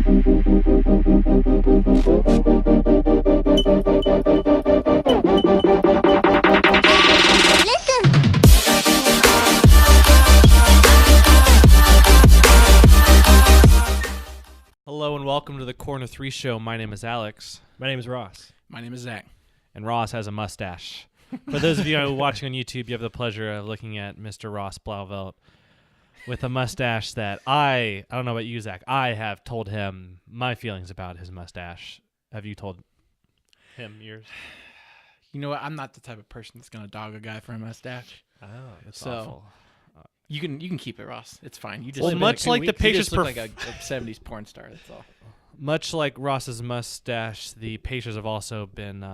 Hello and welcome to the Corner 3 show. My name is Alex. My name is Ross. My name is Zach. And Ross has a mustache. For those of you watching on YouTube, you have the pleasure of looking at Mr. Ross Blauvelt with a mustache that I don't know about you, Zach. I have told him my feelings about his mustache. Have you told him yours? You know what? I'm not the type of person that's gonna dog a guy for a mustache. Oh, that's so awful. You can keep it, Ross. It's fine. You just Well, look much like the Pacers look like a 70s porn star. That's all. Much like Ross's mustache, the Pacers have also been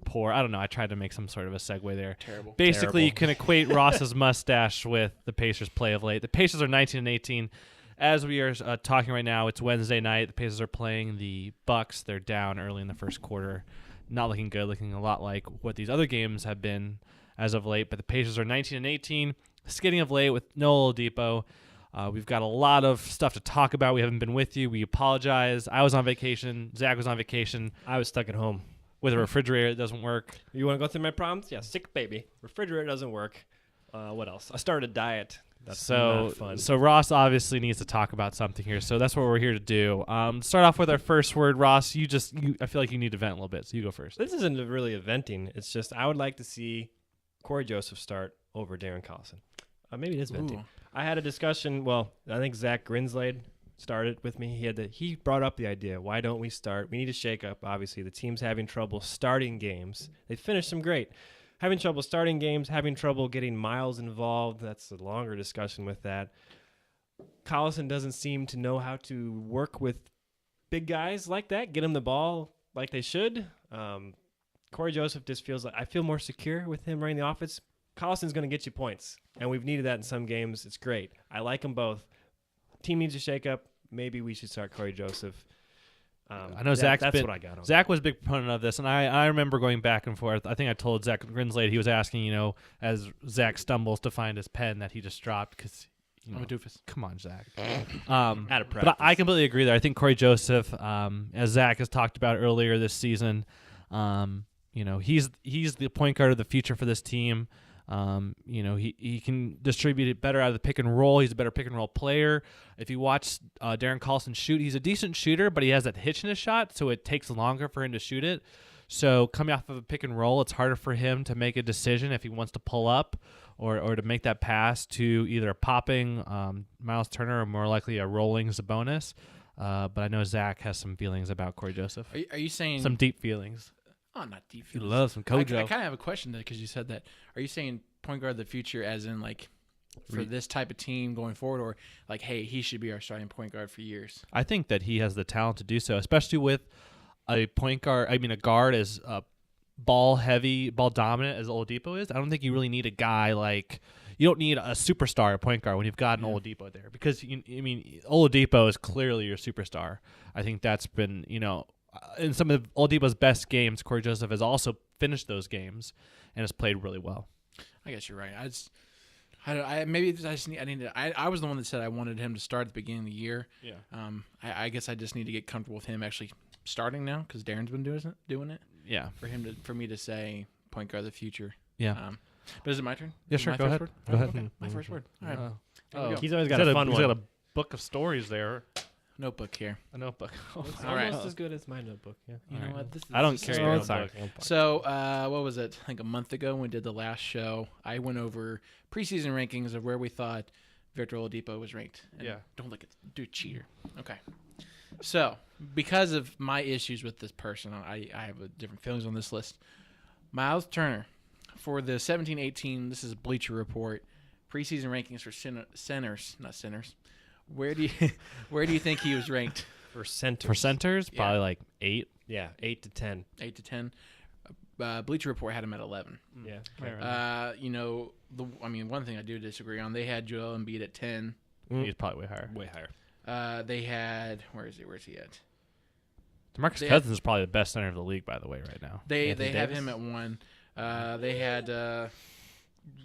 poor. I don't know. I tried to make some sort of a segue there. Terrible. Basically, you can equate Ross's mustache with the Pacers' play of late. The Pacers are 19-18. As we are talking right now, it's Wednesday night. The Pacers are playing the Bucks. They're down early in the first quarter. Not looking good. Looking a lot like what these other games have been as of late. But the Pacers are 19-18. Skidding of late with no Oladipo. We've got a lot of stuff to talk about. We haven't been with you. We apologize. I was on vacation. Zach was on vacation. I was stuck at home. With a refrigerator that doesn't work. You want to go through my problems? Yeah, sick baby. Refrigerator doesn't work. What else? I started a diet. That's not fun. So Ross obviously needs to talk about something here. So that's what we're here to do. Start off with our first word. Ross, I feel like you need to vent a little bit, so you go first. This isn't really a venting. It's just I would like to see Cory Joseph start over Darren Collison. Maybe it is venting. Ooh. I had a discussion. Well, I think Zach Grinslade started with me. He brought up the idea. Why don't we start? We need to shake up. Obviously, the team's having trouble starting games. They finished them great. Having trouble starting games, having trouble getting Myles involved. That's a longer discussion with that. Collison doesn't seem to know how to work with big guys like that, get him the ball like they should. Cory Joseph just feels like I feel more secure with him running the offense. Collison's going to get you points, and we've needed that in some games. It's great. I like them both. Team needs to shake up. Maybe we should start Cory Joseph. I know that's what I got on. Zach was a big proponent of this, and I remember going back and forth. I think I told Zach Grinslade, he was asking, as Zach stumbles to find his pen that he just dropped because I'm a doofus. Come on, Zach. Out of practice. But I completely agree there. I think Cory Joseph, as Zach has talked about earlier this season, he's the point guard of the future for this team. He can distribute it better out of the pick and roll. He's a better pick and roll player. If you watch Darren Collison shoot, he's a decent shooter, but he has that hitch in his shot, so it takes longer for him to shoot it. So coming off of a pick and roll, it's harder for him to make a decision if he wants to pull up or to make that pass to either a popping Myles Turner or more likely a rolling Sabonis. But I know Zach has some feelings about Cory Joseph. Are you saying some deep feelings? Oh, not deep He feelings. loves some Kojo. I kind of have a question because you said that. Are you saying point guard of the future as in like for this type of team going forward, or like, hey, he should be our starting point guard for years? I think that he has the talent to do so, especially with a point guard. I mean, a guard as ball heavy, ball dominant as Oladipo is. I don't think you really need a guy like. You don't need a superstar point guard when you've got an Oladipo there because Oladipo is clearly your superstar. I think that's been in some of Oladipo's best games, Cory Joseph has also finished those games and has played really well. I guess you're right. I was the one that said I wanted him to start at the beginning of the year. Yeah. I guess I just need to get comfortable with him actually starting now because Darren's been doing it. Yeah. For me to say point guard of the future. Yeah. But is it my turn? Yeah, sure. Go ahead. Go ahead. Okay. My first word. All right. Oh, he's always got a fun one. He's got a book of stories there. Notebook here. A notebook. It's all right. almost as good as my notebook. Yeah. You know what? I don't carry a notebook. So, what was it? I think a month ago when we did the last show, I went over preseason rankings of where we thought Victor Oladipo was ranked. And don't look at dude, cheater. Okay. So, because of my issues with this person, I have different feelings on this list. Myles Turner, for the 17-18, this is a Bleacher Report, preseason rankings for centers, not sinners. Where do you think he was ranked? For centers. For centers, probably like 8. Yeah, 8 to 10. 8 to 10. Bleacher Report had him at 11. Yeah. One thing I do disagree on, they had Joel Embiid at 10. He's probably way higher. Way higher. They had where's he at? DeMarcus Cousins is probably the best center of the league, by the way, right now. They have him at 1. They had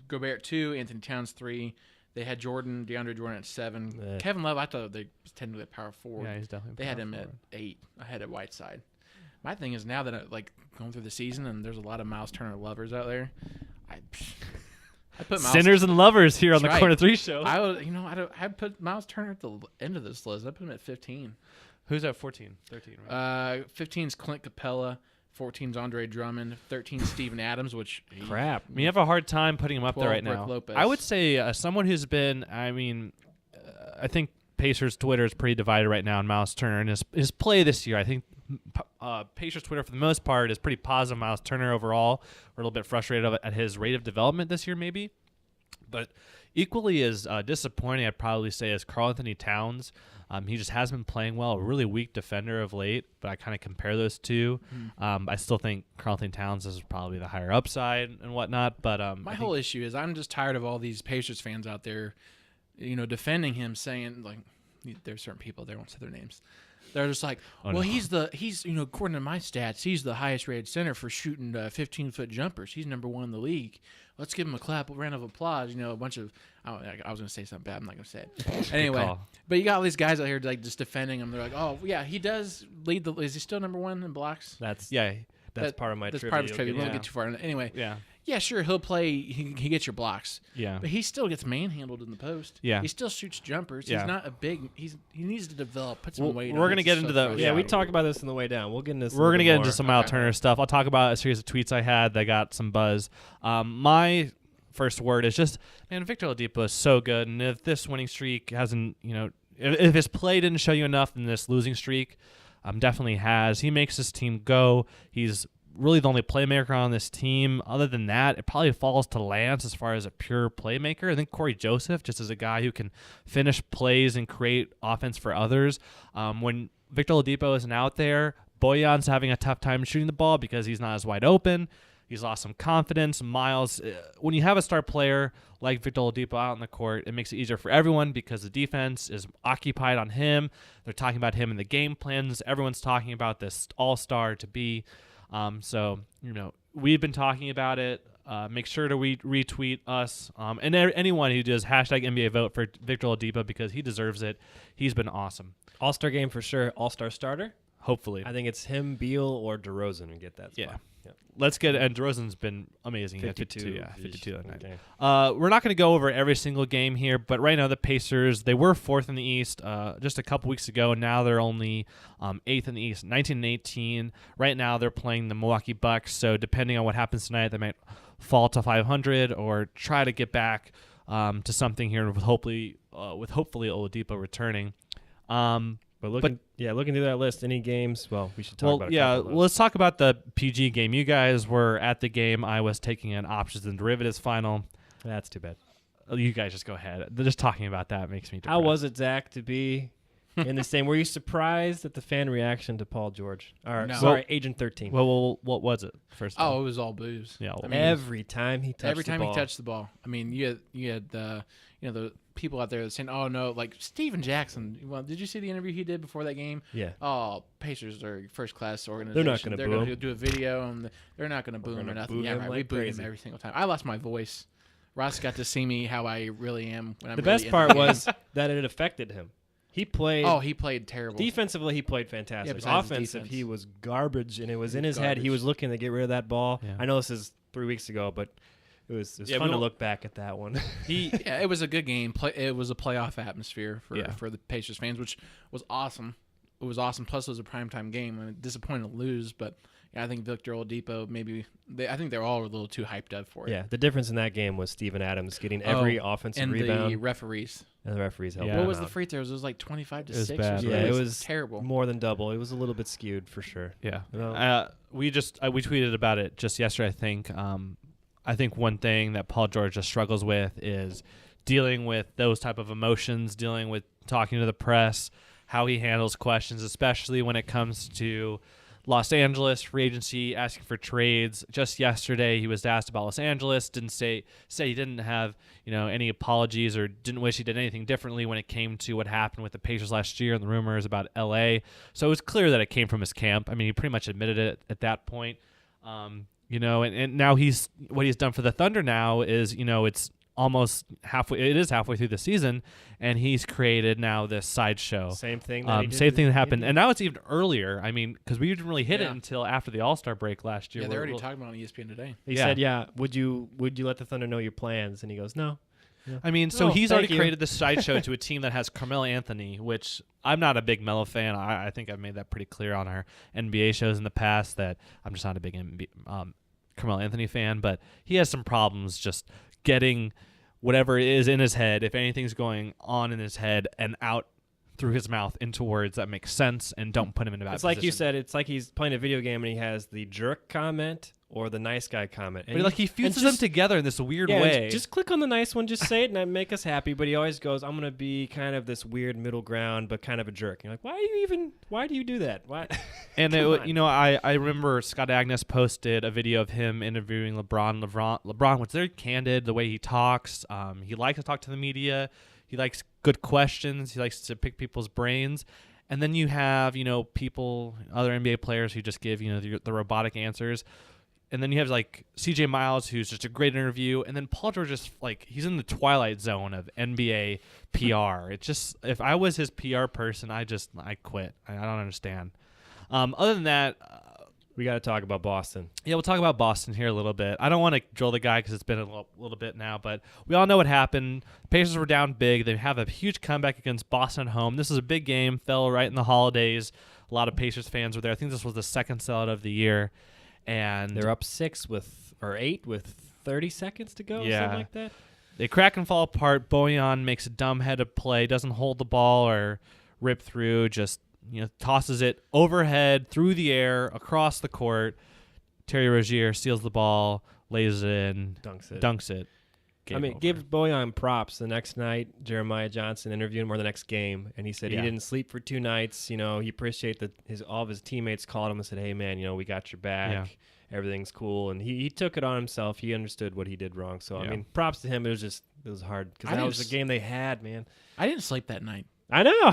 Gobert 2, Anthony Towns 3. They had DeAndre Jordan at 7. Kevin Love, I thought they was technically a power forward. Yeah, he's definitely. They had him at 8. I had at Whiteside. My thing is now that going through the season and there's a lot of Myles Turner lovers out there, I put Myles Sinners and lovers here on the right. Corner 3 show. I'd put Myles Turner at the end of this list. I put him at 15. Who's at 14? 13, right? 15's Clint Capella. 14's Andre Drummond. 13's Steven Adams, which crap. I mean, you have a hard time putting him up there right Brook now. Lopez. I would say someone who's been. I mean, I think Pacers Twitter is pretty divided right now on Myles Turner and his play this year. I think Pacers Twitter, for the most part, is pretty positive. Myles Turner overall, we're a little bit frustrated at his rate of development this year, maybe. But equally as disappointing, I'd probably say, is Karl-Anthony Towns. He just hasn't been playing well. A really weak defender of late, but I kind of compare those two. I still think Karl-Anthony Towns is probably the higher upside and whatnot. But my whole issue is I'm just tired of all these Pacers fans out there, defending him, saying like there's certain people there, won't say their names. They're just like, he's according to my stats, he's the highest rated center for shooting 15-foot jumpers. He's number 1 in the league. Let's give him a round of applause. A bunch of I was going to say something bad. I'm not going to say it. Anyway, but you got all these guys out here like just defending him. They're like, oh yeah, he does lead the. Is he still number 1 in blocks? That's part of my that's trivia. part of his trivia. We won't get too far. Anyway, yeah, sure, he'll play. He gets your blocks. Yeah, but he still gets manhandled in the post. Yeah, he still shoots jumpers. Yeah. He's not a big. He needs to develop. Put some weight. We're gonna get into the. Yeah, we talked about this on the way down. We'll get into this. We're gonna get into some Myles Turner stuff. I'll talk about a series of tweets I had that got some buzz. My first word is just, man, Victor Oladipo is so good, and if this winning streak hasn't, if his play didn't show you enough in this losing streak, definitely has. He makes this team go. He's really the only playmaker on this team. Other than that, it probably falls to Lance as far as a pure playmaker. I think Cory Joseph just as a guy who can finish plays and create offense for others. When Victor Oladipo isn't out there, Bojan's having a tough time shooting the ball because he's not as wide open. He's lost some confidence. Myles, when you have a star player like Victor Oladipo out on the court, it makes it easier for everyone because the defense is occupied on him. They're talking about him in the game plans. Everyone's talking about this all-star to be. So, we've been talking about it. Make sure to retweet us and anyone who does hashtag NBA vote for Victor Oladipo because he deserves it. He's been awesome. All-star game for sure. All-star starter? Hopefully. I think it's him, Beal, or DeRozan who get that spot. Yeah. Let's get and DeRozan's been amazing. 52. 52 that night. Okay. We're not going to go over every single game here, but right now the Pacers, they were 4th in the East just a couple weeks ago, and now they're only 8th in the East, 19-18. Right now they're playing the Milwaukee Bucks, so depending on what happens tonight, they might fall to 500 or try to get back to something here with hopefully Oladipo returning. But looking through that list, any games? Well, we should talk about a couple of those. Let's talk about the PG game. You guys were at the game. I was taking an options and derivatives final. That's too bad. You guys just go ahead. Just talking about that makes me depressed. How was it, Zach, to be in the same? Were you surprised at the fan reaction to Paul George? Or, no. Sorry, Agent 13. Well, what was it first? Oh, it was all booze. Yeah. Every time he touched he touched the ball. I mean, you had the people out there saying, "Oh no," like Steven Jackson. Well, did you see the interview he did before that game? Yeah. Oh, Pacers are first class organization. They're not going to boo him. They're going to do a video, and they're not going to boo him or nothing. Yeah, right. We booed him every single time. I lost my voice. Ross got to see me how I really am when I'm. The best part was that it affected him. He played. Oh, he played terrible. Defensively, he played fantastic. Yeah, offensive, he was garbage, and it was in his head. He was looking to get rid of that ball. Yeah. I know this is 3 weeks ago, but it was fun to look back at that one. It was a good game. It was a playoff atmosphere for the Pacers fans, which was awesome. It was awesome. Plus, it was a primetime game. I mean, disappointed to lose, but I think Victor Oladipo I think they're all a little too hyped up for it. Yeah, the difference in that game was Steven Adams getting every offensive rebound. And the referees. And the referees helped. What was the free throws? It was like 25 to 6. Bad, or something. Yeah, it was terrible. More than double. It was a little bit skewed for sure. Yeah. We tweeted about it just yesterday, I think. I think one thing that Paul George just struggles with is dealing with those type of emotions, dealing with talking to the press, how he handles questions, especially when it comes to Los Angeles free agency, asking for trades. Just yesterday, he was asked about Los Angeles. Didn't say he didn't have any apologies or didn't wish he did anything differently when it came to what happened with the Pacers last year and the rumors about L.A. So it was clear that it came from his camp. I mean, he pretty much admitted it at that point. And now what he's done for the Thunder now is it's almost halfway. It is halfway through the season, and he's created now this sideshow. Same thing. Same thing that happened, and now it's even earlier. I mean, because we didn't really hit it until after the All-Star break last year. Yeah, they're already talking about it on ESPN today. He said, "Yeah, would you let the Thunder know your plans?" And he goes, "No." Yeah. I mean, so he's already created this sideshow to a team that has Carmelo Anthony, which I'm not a big Melo fan. I think I've made that pretty clear on our NBA shows in the past that I'm just not a big Carmelo Anthony fan, but he has some problems just getting whatever is in his head, if anything's going on in his head, and out through his mouth into words that make sense and don't put him in a bad position. It's like you said, it's like he's playing a video game and he has the jerk comment or the nice guy comment. But he fuses them together in this weird way. Just click on the nice one, just say it, and that make us happy. But he always goes, I'm going to be kind of this weird middle ground, but kind of a jerk. And you're like, why do you do that? Why? And I remember Scott Agnes posted a video of him interviewing LeBron. LeBron was very candid, the way he talks. He likes to talk to the media. He likes good questions. He likes to pick people's brains. And then you have, people, other NBA players who just give, the robotic answers. And then you have like CJ Miles, who's just a great interview. And then Paul George is he's in the twilight zone of NBA PR. It's just, if I was his PR person, I quit. I don't understand. Other than that, we got to talk about Boston. Yeah, we'll talk about Boston here a little bit. I don't want to drill the guy because it's been a little bit now, but we all know what happened. Pacers were down big. They have a huge comeback against Boston at home. This is a big game. Fell right in the holidays. A lot of Pacers fans were there. I think this was the second sellout of the year. And they're up 8 with 30 seconds to go, something like that. They crack and fall apart. Bojan makes a dumb-headed play, doesn't hold the ball or rip through, just tosses it overhead, through the air, across the court. Terry Rozier steals the ball, lays it in, dunks it. Game over. Give Bojan props. The next night, Jeremiah Johnson interviewed him, or the next game, and he said he didn't sleep for 2 nights. He appreciated all of his teammates called him and said, "Hey, man, we got your back. Yeah. Everything's cool." And he took it on himself. He understood what he did wrong. So, props to him. It was hard because that was the game they had, man. I didn't sleep that night. I know.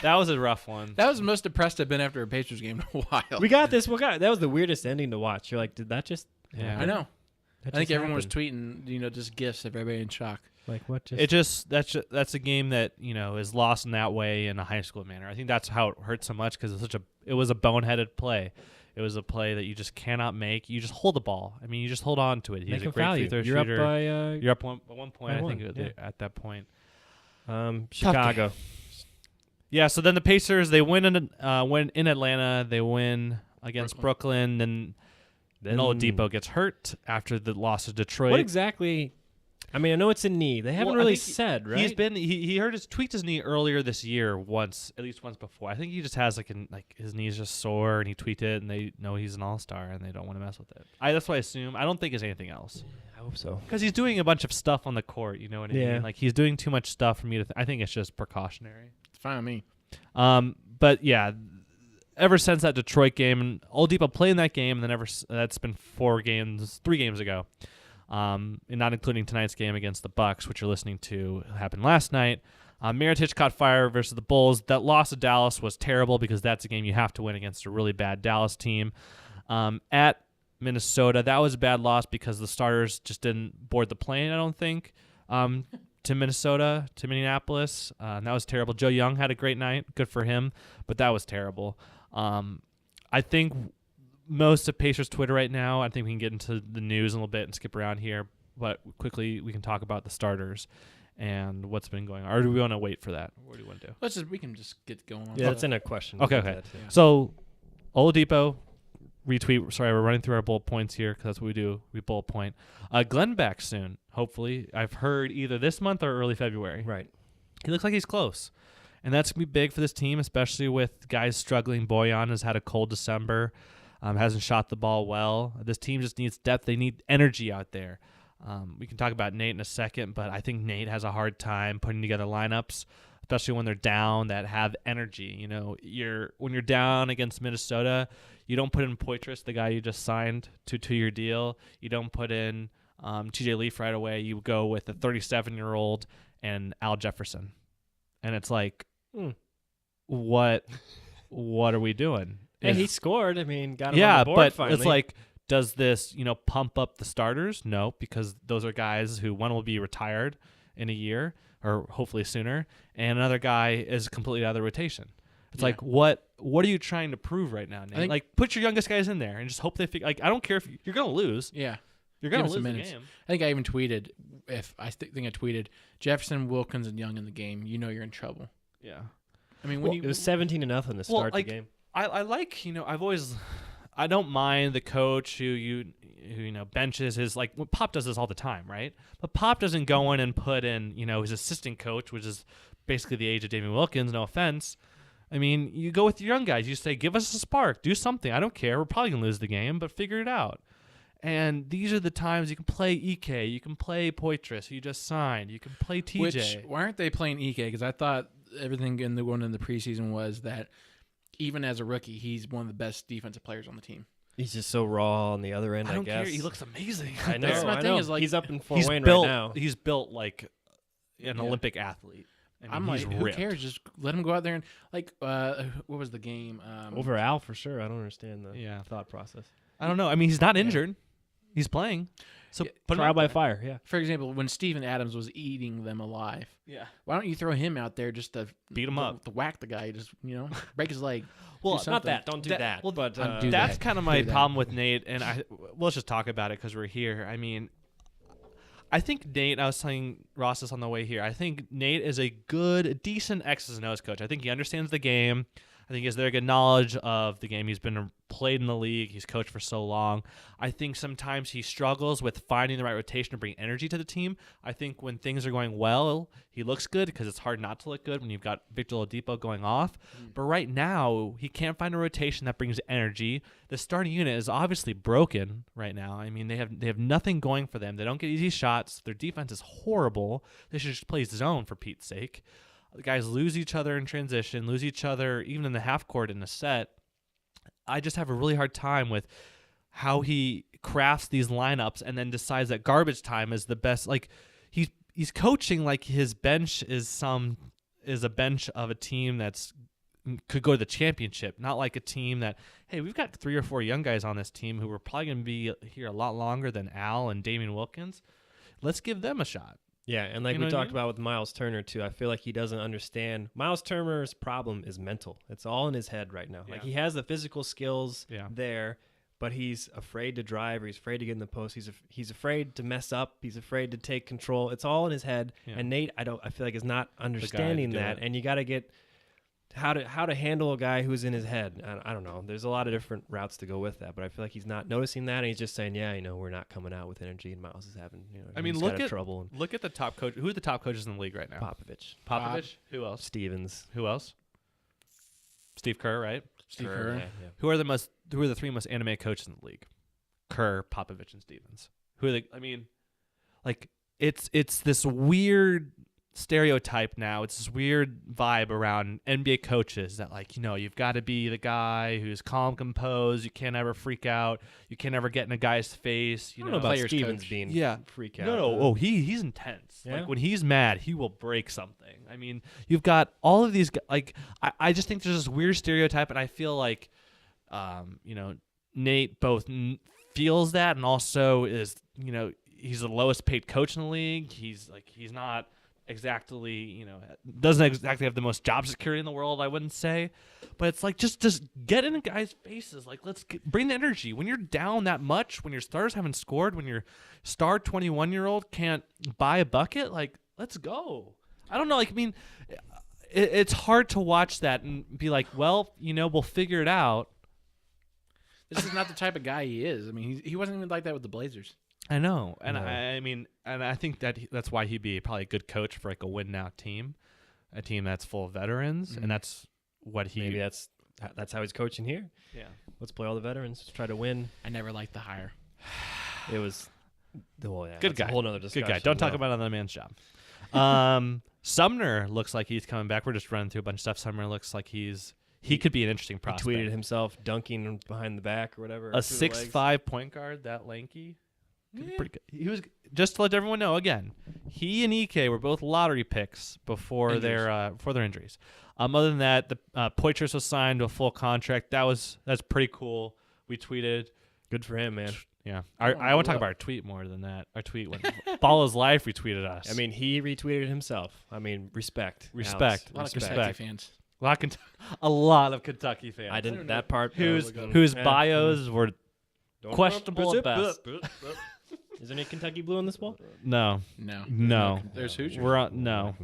That was a rough one. That was the most depressed I've been after a Pacers game in a while. We got this. That was the weirdest ending to watch. You're like, did that just happen? I know. I think everyone was tweeting, just gifs of everybody in shock. Like what? That's a game that is lost in that way in a high school manner. I think that's how it hurt so much because it was a boneheaded play. It was a play that you just cannot make. You just hold the ball. I mean, you just hold on to it. He's a great free throw shooter. You're up at one point. I think at that point. Chicago. Yeah. So then the Pacers win in Atlanta. They win against Brooklyn. Then Oladipo gets hurt after the loss of Detroit. What exactly? I mean, I know it's a knee. They haven't really said, right? He tweaked his knee earlier this year at least once before. I think he just has his knee's just sore, and he tweaked it, and they know he's an all-star, and they don't want to mess with it. That's what I assume. I don't think it's anything else. I hope so. Because he's doing a bunch of stuff on the court, you know what I mean? Like, he's doing too much stuff for me to I think it's just precautionary. It's fine with me. But yeah, ever since that Detroit game, and Oladipo played in that game, and then that's been 3 games ago. And not including tonight's game against the Bucks, which you're listening to, happened last night. Mirotic caught fire versus the Bulls. That loss to Dallas was terrible because that's a game you have to win against a really bad Dallas team. At Minnesota, that was a bad loss because the starters just didn't board the plane, I don't think, to Minneapolis. That was terrible. Joe Young had a great night. Good for him, but that was terrible. I think most of Pacers Twitter right now, I think we can get into the news a little bit and skip around here, but quickly we can talk about the starters and what's been going on. Or do we want to wait for that? What do you want to do? We can just get going on. Yeah, that's in a question. Okay. So Oladipo, retweet. Sorry, we're running through our bullet points here because that's what we do. We bullet point. Glenn back soon, hopefully. I've heard either this month or early February. Right. He looks like he's close. And that's going to be big for this team, especially with guys struggling. Bojan has had a cold December. Hasn't shot the ball well. This team just needs depth. They need energy out there. We can talk about Nate in a second, but I think Nate has a hard time putting together lineups, especially when they're down, that have energy. When you're down against Minnesota, you don't put in Poitras, the guy you just signed to a 2-year deal. You don't put in TJ Leaf right away. You go with a 37-year-old and Al Jefferson. And it's like, what are we doing? And he scored. I mean, got him on the board finally. It's like Does this, pump up the starters? No, because those are guys who one will be retired in a year or hopefully sooner, and another guy is completely out of the rotation. It's like, what are you trying to prove right now, Nate? Like, put your youngest guys in there and just hope they figure. Like, I don't care if you're going to lose. Yeah. You're going to lose the game. I think I even tweeted, I tweeted, Jefferson, Wilkins, and Young in the game, you're in trouble. Yeah. I mean, it was 17-0 to start the game. I like, I don't mind the coach who benches his, like, Pop does this all the time, right? But Pop doesn't go in and put in, his assistant coach, which is basically the age of Damian Wilkins, no offense. I mean, you go with your young guys. You say, give us a spark. Do something. I don't care. We're probably going to lose the game, but figure it out. And these are the times you can play EK. You can play Poitras, who you just signed. You can play TJ. Why aren't they playing EK? Because I thought everything in the preseason was that even as a rookie, he's one of the best defensive players on the team. He's just so raw on the other end, I don't guess. care. He looks amazing. I know. That's my thing is, like, he's up in Fort Wayne built, right now. He's built like an Olympic athlete. I'm like, who ripped. cares? Just let him go out there and, like, what was the game? Over Al, for sure. I don't understand the thought process. I don't know. I mean, he's not injured. He's playing. So put trial by fire, yeah. For example, when Steven Adams was eating them alive, why don't you throw him out there just to beat him up, to whack the guy, just break his leg? Well, not that. Don't do that. Well, but that's kind of my problem with Nate, and let's just talk about it because we're here. I mean, I think Nate. I was telling Ross this on the way here. I think Nate is a decent X's and O's coach. I think he understands the game. I think he has very good knowledge of the game. He's been played in the league. He's coached for so long. I think sometimes he struggles with finding the right rotation to bring energy to the team. I think when things are going well, he looks good because it's hard not to look good when you've got Victor Oladipo going off. But right now, he can't find a rotation that brings energy. The starting unit is obviously broken right now. I mean, they have nothing going for them. They don't get easy shots. Their defense is horrible. They should just play zone, for Pete's sake. The guys lose each other in transition, lose each other even in the half court in a set. I just have a really hard time with how he crafts these lineups and then decides that garbage time is the best. Like, he's coaching like his bench is a bench of a team that's could go to the championship, not like a team that, hey, we've got 3 or 4 young guys on this team who are probably going to be here a lot longer than Al and Damian Wilkins. Let's give them a shot. Yeah, and like we talked about with Myles Turner, too, I feel like he doesn't understand. Myles Turner's problem is mental. It's all in his head right now. Like, he has the physical skills there, but he's afraid to drive or he's afraid to get in the post. He's afraid to mess up. He's afraid to take control. It's all in his head. Yeah. And Nate, I feel like, is not understanding that. And you got to get how to handle a guy who's in his head. I don't know. There's a lot of different routes to go with that, but I feel like he's not noticing that, and he's just saying, we're not coming out with energy, and Myles is having, I mean, look at the top coach. Who are the top coaches in the league right now? Popovich. Who else? Stevens. Who else? Steve Kerr, right? Steve Kerr. Yeah. Who are the 3 most animated coaches in the league? Kerr, Popovich, and Stevens. Who are they? I mean, like, it's this weird stereotype now. It's this weird vibe around NBA coaches that, like, you've got to be the guy who's calm, composed. You can't ever freak out. You can't ever get in a guy's face. I don't know about Stevens being freak out. No. Oh, he's intense. Yeah? Like, when he's mad, he will break something. I mean, you've got all of these. Like, I just think there's this weird stereotype, and I feel like, Nate both feels that and also is, he's the lowest paid coach in the league. He's not exactly, doesn't exactly have the most job security in the world, I wouldn't say, but it's like, just get in guys' faces. Like, bring the energy. When you're down that much, when your stars haven't scored, when your star 21-year-old can't buy a bucket, like, let's go. I don't know. Like, I mean, it's hard to watch that and be like, well, we'll figure it out. This is not the type of guy he is. I mean, he wasn't even like that with the Blazers. I know, and I mean, and I think that's why he'd be probably a good coach for, like, a win-now team, a team that's full of veterans, and that's what he. Maybe that's how he's coaching here. Yeah, let's play all the veterans, try to win. I never liked the hire. It was, good guy. A whole nother discussion. Good guy. Don't talk about another man's job. Sumner looks like he's coming back. We're just running through a bunch of stuff. Sumner looks like he could be an interesting prospect. He tweeted himself dunking behind the back or whatever. A 6'5" point guard that lanky. Pretty good. He was, just to let everyone know, again, he and EK were both lottery picks before their injuries. Other than that, the Poitras was signed to a full contract. That's pretty cool. We tweeted Good for him, man. Yeah. I want to talk about our tweet more than that. Our tweet when Ball is Life retweeted us. I mean, he retweeted himself. I mean, respect. Respect. Alex. A lot of Respect. Kentucky fans. A lot of Kentucky fans. I didn't that part. Whose bios were questionable at best. Is there any Kentucky blue in this ball? No. There's Hoosiers. We're on, no.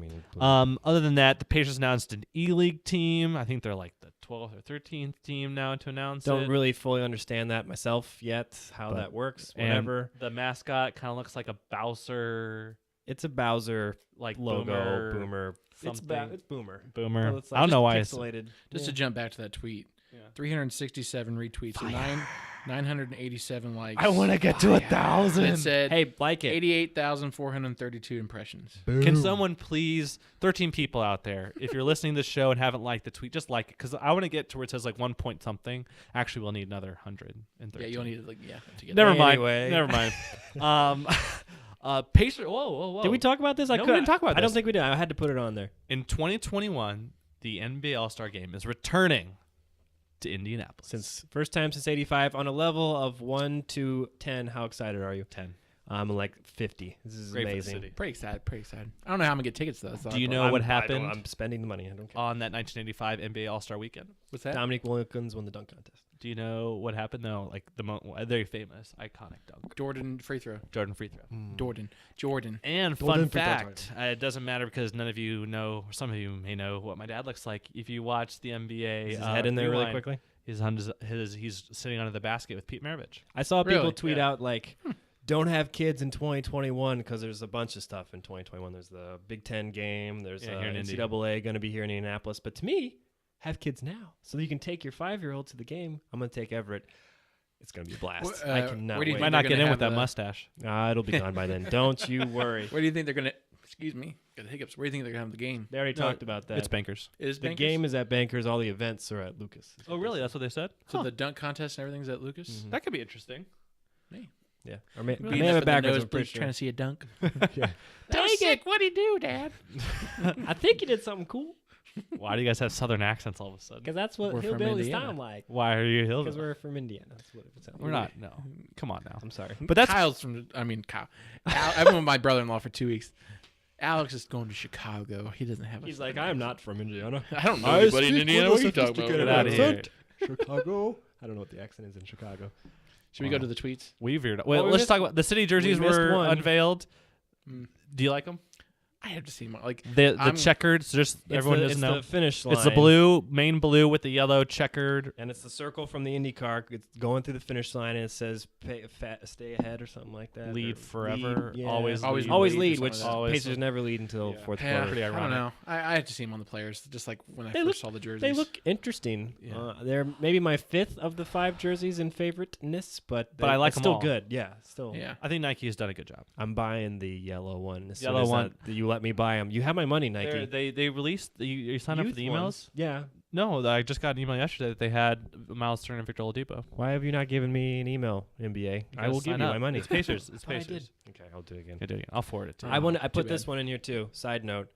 Other than that, the Pacers announced an E-League team. I think they're like the 12th or 13th team now to announce Don't it. really fully understand that myself yet, how that works. Whatever. And the mascot kind of looks like a Bowser. It's a Bowser like logo, Boomer. Something. It's Boomer. Boomer. Well, it's I don't know why pixelated. Just to jump back to that tweet, 367 retweets, 987 likes. I want to get to 1,000. It said, Hey, like it. 88,432 impressions. Can someone please, 13 people out there, if you're listening to the show and haven't liked the tweet, just like it, because I want to get to where it says like 1 point something. Actually, we'll need another 113. Yeah, you'll need to to get Never that. mind. Anyway. Never mind. Pacers. Whoa. Did we talk about this? No, we didn't talk about I don't this. think we did. I had to put it on there. In 2021, the NBA All-Star Game is returning to Indianapolis. First time since '85 on a level of 1 to 10. How excited are you? 10. I'm like 50. This is Great for the amazing. city. Pretty excited. I don't know how I'm going to get tickets, though. Do you know what happened I'm spending the money. I don't care. on that 1985 NBA All-Star Weekend? What's that? Dominique Wilkins won the dunk contest. Do you know what happened though? Like a very famous, iconic dunk. Jordan free throw. Jordan free throw. Jordan. And Jordan fun free throw, fact, it doesn't matter because none of you know, or some of you may know what my dad looks like. If you watch the NBA, Is his head in there really Rewind, quickly? He's sitting under the basket with Pete Maravich. I saw people Really? tweet out like, don't have kids in 2021 because there's a bunch of stuff in 2021. There's the Big Ten game. There's here in Indy. NCAA going to be here in Indianapolis. But to me, have kids now so you can take your 5-year-old to the game. I'm going to take Everett. It's going to be a blast. I cannot where do you wait. Might they're not gonna get in have with that the- mustache. It'll be gone by then. Don't you worry. Where do you think they're going to... Excuse me. Got the hiccups. Where do you think they're going to have the game? They already talked about that. It's Bankers. It is The Bankers? game is at Bankers. All the events are at Lucas. Oh, really? That's what they said? So the dunk contest and everything's at Lucas? Mhm. That could be interesting. Yeah. Or may, Being may up have in the it backwards. I'm nosebleeds pretty sure. trying to see a dunk. Yeah. Sick. What'd he do, Dad? I think you did something cool Why do you guys have Southern accents all of a sudden? because that's what We're from hillbillies Indiana. sound like. Why are you Because hillbilly? we're from Indiana. That's what it sounds We're like. not. No. Come on now. I'm sorry. But that's Kyle's from... Kyle. I've been with my brother-in-law for 2 weeks. Alex is going to Chicago. He doesn't have a... He's like, I'm not from Indiana. I don't know anybody in Indiana. What are you talking about? Get out of here. Chicago. I don't know what the accent is in Chicago. Should we go to the tweets? We veered. Well, we let's missed- talk about the city jerseys missed were one. unveiled. Mm. Do you like them? I have to see more. Like The I'm- checkered, so just everyone doesn't know. It's the finish line. It's the blue, main blue with the yellow checkered. And it's the circle from the IndyCar. It's going through the finish line, and it says stay ahead or something like that. Lead or forever, yeah. always Always lead. Always lead or lead, something which like that. Always. Pacers never lead until Yeah. fourth yeah, quarter. Pretty I don't ironic. know. I have to see them on the players, just like when I They first look- saw the jerseys. They look interesting. Yeah. They're maybe my 5th of the 5 jerseys in favoriteness, but I like it's 'em still all. good. Yeah, still. Yeah. I think Nike has done a good job. I'm buying the yellow one. As Yellow soon as one. that you let me buy them. You have my money, Nike. They released. You signed up for Youth the emails? ones. Yeah. No, I just got an email yesterday that they had Myles Turner and Victor Oladipo. Why have you not given me an email, NBA? I will give you my money. It's Pacers. It's thought I Pacers. did. Okay, I'll do it again. Yeah, do it. I'll forward it to you. I put Too this bad. one in here too. Side note: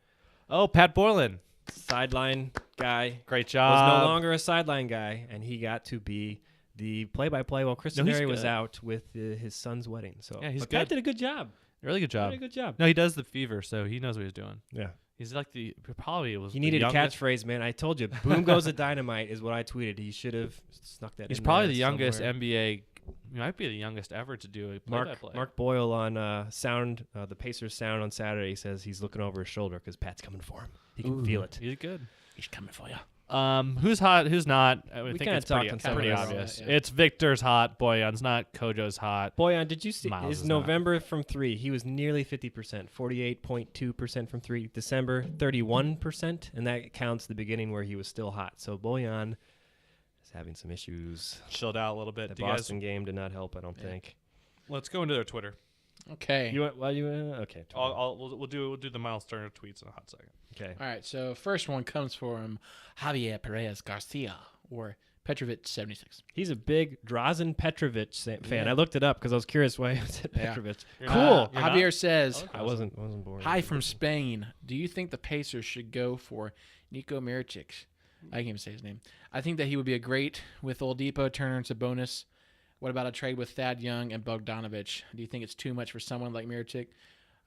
Oh, Pat Borland. sideline guy Great was job. no longer a sideline guy, and he got to be the play-by-play while Chris No, he's Harry was good. out with his son's wedding. So Yeah, he's but Pat good. did a good job. Really good job. Did a good job. No, he does the fever, so he knows what he's doing. Yeah. He's like probably was He the needed a youngest. catchphrase, man. I told you, "Boom goes the dynamite" is what I tweeted. He should have snuck that. He's in probably there the youngest somewhere. NBA. He might be the youngest ever to do a play-by-play. Mark Boyle on sound, the Pacers sound on Saturday says he's looking over his shoulder because Pat's coming for him. He can feel it. He's good. He's coming for you. Who's hot? Who's not? I think kinda it's talked pretty, on it's pretty some of obvious. that, yeah. It's Victor's hot. Boyan's not. Kojo's hot. Boyan, did you see Myles his is not. November from 3? He was nearly 50%, 48.2% from 3. December, 31%, and that counts the beginning where he was still hot. So Boyan is having some issues. Chilled out a little bit. The Do you guys- Boston game did not help, I don't think. Let's go into their Twitter. Okay. Okay. We'll do the Myles Turner tweets in a hot second. Okay. All right. So first one comes from Javier Perez Garcia or Petrovic 76. He's a big Drazen Petrovic fan. Yeah. I looked it up because I was curious why it said Yeah. Petrovic. You're Cool. not- you're Javier not? says, I wasn't born. "Hi from Spain. Do you think the Pacers should go for Nico Miricic?" I can't even say his name. I think that he would be a great with Oladipo, Turner, and Sabonis. What about a trade with Thad Young and Bogdanovich? Do you think it's too much for someone like Mirotic?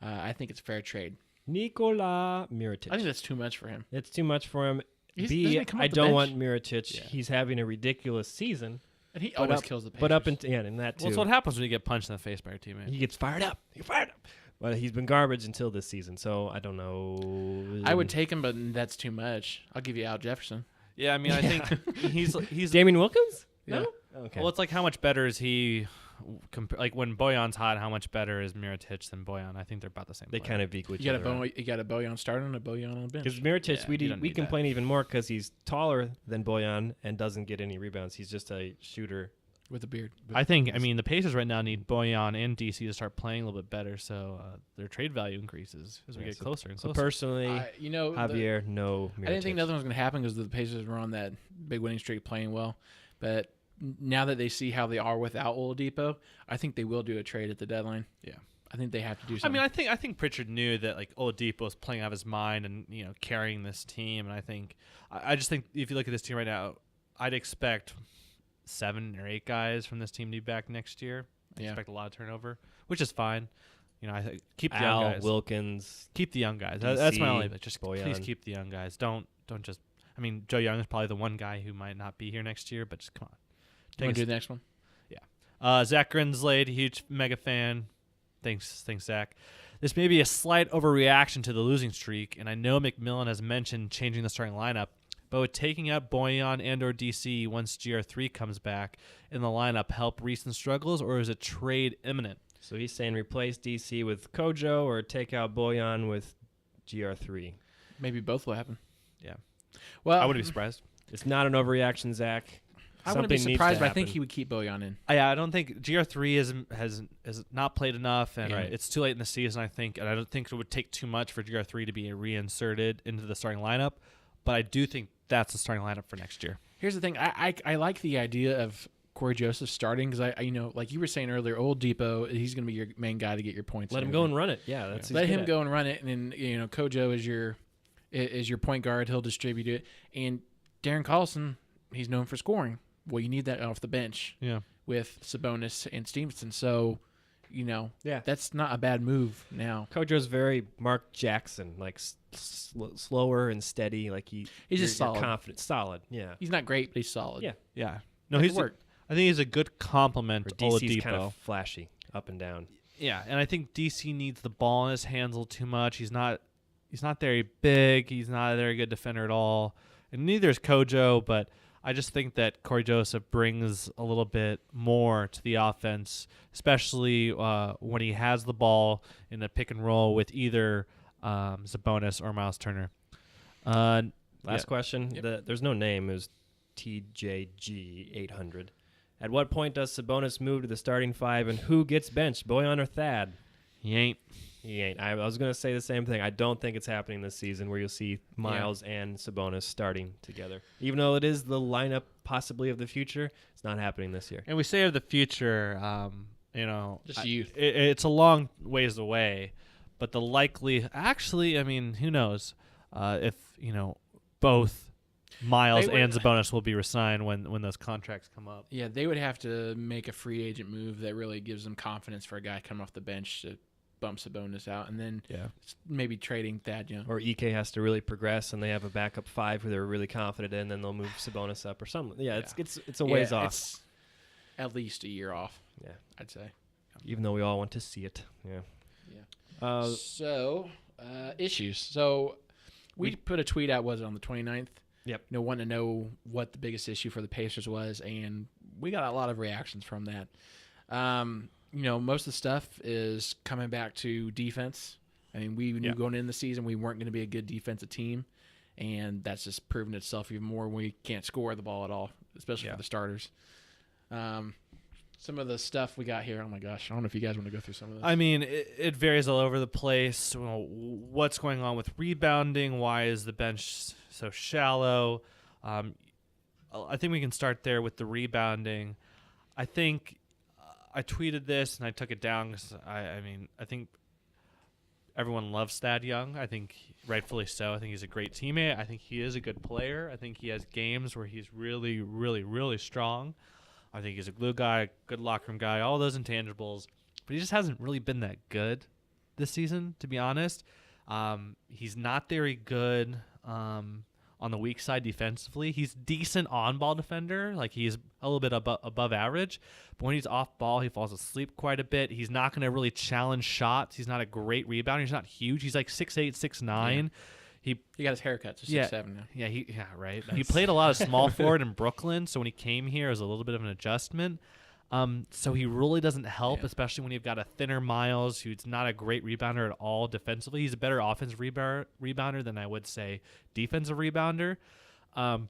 I think it's a fair trade. Nikola Mirotic. I think that's too much for him. It's too much for him. Doesn't he come off I the don't bench? want Mirotic. Yeah. He's having a ridiculous season. And he But always up- kills the Pacers. But up in that too. Well, that's what happens when you get punched in the face by your teammate. He gets fired up. But he's been garbage until this season, so I don't know. I would take him, but that's too much. I'll give you Al Jefferson. Yeah, I mean, I think he's Damian Wilkins? Yeah. No? Okay. Well, it's like how much better is he? Like when Bojan's hot, how much better is Mirotic than Bojan? I think they're about the same. they player. kind of equal each You got other. you got a Bojan starting and a Bojan on the bench. Because Mirotic, Yeah, you don't we need complain even more because he's taller than Bojan and doesn't get any rebounds. He's just a shooter. With a beard. I think. I mean, the Pacers right now need Bojan and DC to start playing a little bit better, so their trade value increases as we Yeah, get so- closer and So closer. personally, Javier, no Mirotic. I didn't think nothing was going to happen because the Pacers were on that big winning streak playing well. But now that they see how they are without Oladipo, I think they will do a trade at the deadline. Yeah. I think they have to do I something. mean, I think Pritchard knew that like Oladipo was playing out of his mind and carrying this team, and I just think if you look at this team right now, I'd expect 7 or 8 guys from this team to be back next year. I Yeah. expect a lot of turnover, which is fine. I think keep the Al young guys. Wilkins. Keep the young guys. DC, That's my only. Just Bojan. please keep the young guys. Don't just. I mean, Joe Young is probably the one guy who might not be here next year, but just come on. Want to do the next one? Zach Grinslade, huge mega fan. Thanks, Zach. This may be a slight overreaction to the losing streak, and I know McMillan has mentioned changing the starting lineup, but would taking out Bojan and or DC once GR3 comes back in the lineup help recent struggles, or is a trade imminent? So he's saying replace DC with Kojo or take out Bojan with GR3. Maybe both will happen. Yeah. Well, I wouldn't be surprised. It's not an overreaction, Zach. I wouldn't be Something needs surprised, to but I think happen. he would keep Bojan in. Yeah, I don't think GR3 has not played enough, and Right. it's too late in the season, I think, and I don't think it would take too much for GR3 to be reinserted into the starting lineup, but I do think that's the starting lineup for next year. Here's the thing. I like the idea of Cory Joseph starting because I like you were saying earlier, Oladipo, he's going to be your main guy to get your points. Let him go and run it. Yeah, that's let him go and run it, and then Kojo is your point guard. He'll distribute it, and Darren Collison, he's known for scoring. Well, you need that off the bench. Yeah. With Sabonis and Stevenson, so Yeah. that's not a bad move now. Kojo's very Mark Jackson, like slower and steady. Like he's just solid. confident, solid. Yeah. He's not great, but he's solid. Yeah. Yeah. No, That he's could work. I think he's a good complement Or to DC's Oladipo. kind of flashy, up and down. Yeah, and I think DC needs the ball in his hands a little too much. He's not very big. He's not a very good defender at all. And neither is Kojo, but I just think that Cory Joseph brings a little bit more to the offense, especially when he has the ball in a pick and roll with either Sabonis or Myles Turner. Last question. Yep. There's no name. It was TJG 800. At what point does Sabonis move to the starting 5, and who gets benched, Bojan or Thad? He ain't. He ain't. I was going to say the same thing. I don't think it's happening this season where you'll see Myles and Sabonis starting together. Even though it is the lineup possibly of the future, it's not happening this year. And we say of the future, Just youth. It's a long ways away, but the actually, I mean, who knows if both Myles They would- and Sabonis will be resigned when those contracts come up. Yeah, they would have to make a free agent move that really gives them confidence for a guy coming off the bench to bump Sabonis out, and then maybe trading Thad Young. Or EK has to really progress, and they have a backup 5 who they're really confident in, then they'll move Sabonis up or something. Yeah, it's a ways off. It's at least a year off. Yeah, I'd say. even though we all want to see it. Yeah. Issues. So we put a tweet out, was it on the 29th? Yep. Wanting to know what the biggest issue for the Pacers was, and we got a lot of reactions from that. Most of the stuff is coming back to defense. I mean, we knew going into the season we weren't going to be a good defensive team, and that's just proven itself even more when we can't score the ball at all, especially for the starters. Some of the stuff we got here, oh my gosh, I don't know if you guys want to go through some of this. I mean, it varies all over the place. What's going on with rebounding? Why is the bench so shallow? I think we can start there with the rebounding. I think I tweeted this and I took it down because I think everyone loves Thad Young. I think rightfully so. I think he's a great teammate. I think he is a good player. I think he has games where he's really, really, really strong. I think he's a glue guy, good locker room guy, all those intangibles. But he just hasn't really been that good this season, to be honest. He's not very good on the weak side defensively. He's decent on-ball defender. Like, he's a little bit above average. But when he's off ball, he falls asleep quite a bit. He's not going to really challenge shots. He's not a great rebounder. He's not huge. He's like 6'8", 6'9". He got his haircut, so 6'7" now. Yeah, right. He played a lot of small forward in Brooklyn, so when he came here, it was a little bit of an adjustment. So he really doesn't help, especially when you've got a thinner Myles, who's not a great rebounder at all defensively. He's a better offensive rebounder than I would say defensive rebounder. And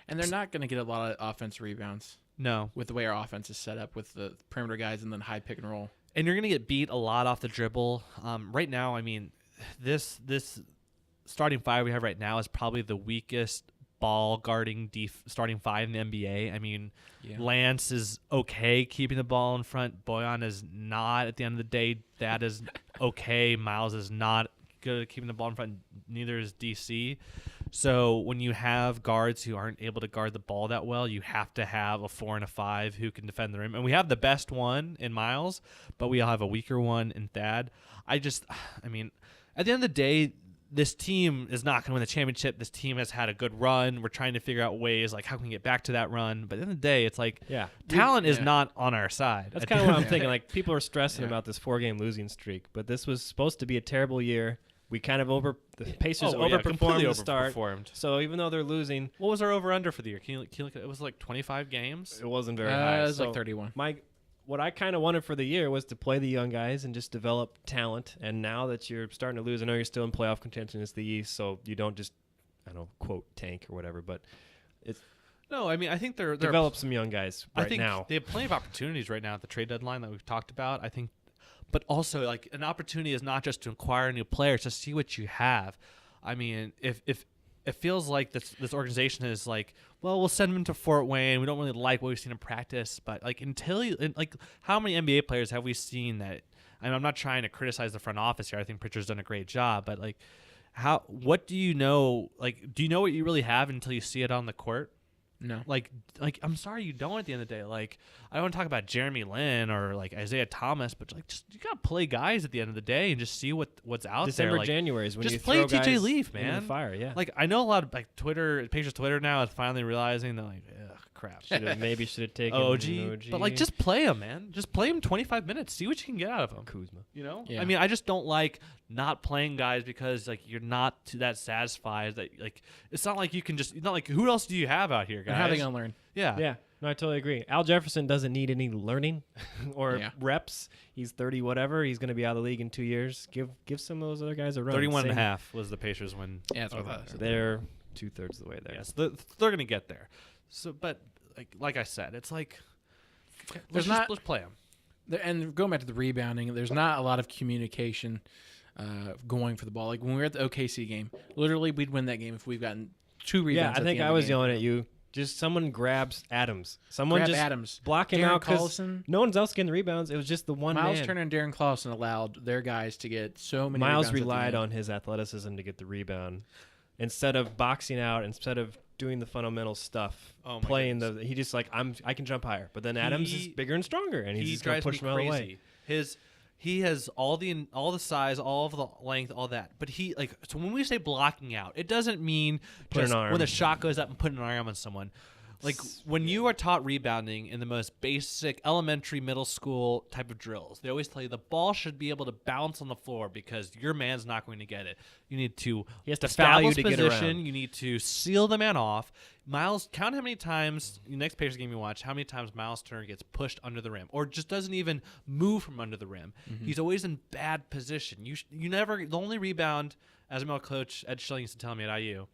they're not going to get a lot of offensive rebounds. No. With the way our offense is set up with the perimeter guys and then high pick and roll. And you're going to get beat a lot off the dribble. Right now, I mean, this starting five we have right now is probably the weakest ball guarding starting five in the NBA. I mean, Lance is okay keeping the ball in front. Bojan is not. At the end of the day, that is okay. Myles is not good at keeping the ball in front. Neither is DC. So when you have guards who aren't able to guard the ball that well, you have to have a 4 and a 5 who can defend the rim. And we have the best one in Myles, but we all have a weaker one in Thad. I mean, at the end of the day, this team is not going to win the championship. This team has had a good run. We're trying to figure out ways like how can we get back to that run. But at the end of the day, it's like talent is not on our side. That's kind of what I'm thinking. Like, people are stressing about this 4-game losing streak, but this was supposed to be a terrible year. We kind of the Pacers overperformed at the start. So even though they're losing, what was our over/under for the year? Can you look at it? Was like 25 games. It wasn't very high. It was like 31. What I kind of wanted for the year was to play the young guys and just develop talent. And now that you're starting to lose, I know you're still in playoff contention. It's the East, so you don't just, I don't know, quote, tank or whatever. But it's no, I mean, I think they're develop some young guys right now. They have plenty of opportunities right now at the trade deadline that we've talked about. I think, but also like an opportunity is not just to acquire new players, just see what you have. I mean, if it feels like this organization is like, well, we'll send him to Fort Wayne. We don't really like what we've seen in practice, but like how many NBA players have we seen that? I mean, I'm not trying to criticize the front office here. I think Pritchard's done a great job, but like, what do you know? Like, do you know what you really have until you see it on the court? No. Like I'm sorry you don't at the end of the day. Like, I don't want to talk about Jeremy Lin or like Isaiah Thomas, but like just you gotta play guys at the end of the day and just see what's out December, there. Like, January is when just you play throw TJ guys Leaf, in man. the fire, Like, I know a lot of like Pacers Twitter now is finally realizing they're like, ugh, crap. Maybe should have taken OG. But like, just play him, man. Just play him 25 minutes. See what you can get out of him. Kuzma. You know? Yeah. I mean, I just don't like not playing guys because like you're not that satisfied that like it's not like you can just not like who else do you have out here, guys? And how they gonna learn? Yeah. No, I totally agree. Al Jefferson doesn't need any learning or reps. He's 30 whatever. He's going to be out of the league in 2 years. Give some of those other guys a run. 31 and a half was the Pacers win. Yeah, that's what I thought. So they're 2/3 of the way there. Yes, they're going to get there. So, but like I said, it's like let's play them. And going back to the rebounding, there's not a lot of communication going for the ball. Like when we were at the OKC game, literally we'd win that game if we've gotten 2 rebounds. Yeah, I think I was yelling at you. Just someone grabs Adams. Someone just Adams. Block him Darren out because Collison. No one's else getting the rebounds. It was just the one Myles man. Turner and Darren Collison allowed their guys to get so many Myles rebounds. relied on his athleticism to get the rebound. Instead of boxing out, instead of doing the fundamental stuff, he just like, I can jump higher. But then Adams is bigger and stronger, and he's just going to push him out of the way. He has all the size, all of the length, all that. But so when we say blocking out, it doesn't mean just when the shot goes up and putting an arm on someone. Like when you are taught rebounding in the most basic elementary, middle school type of drills, they always tell you the ball should be able to bounce on the floor because your man's not going to get it. You need to establish position. Get around. You need to seal the man off. Myles, count how many times next Pacers game you watch. How many times Myles Turner gets pushed under the rim or just doesn't even move from under the rim. Mm-hmm. He's always in bad position. You never. The only rebound, as my coach Ed Schilling used to tell me at IU,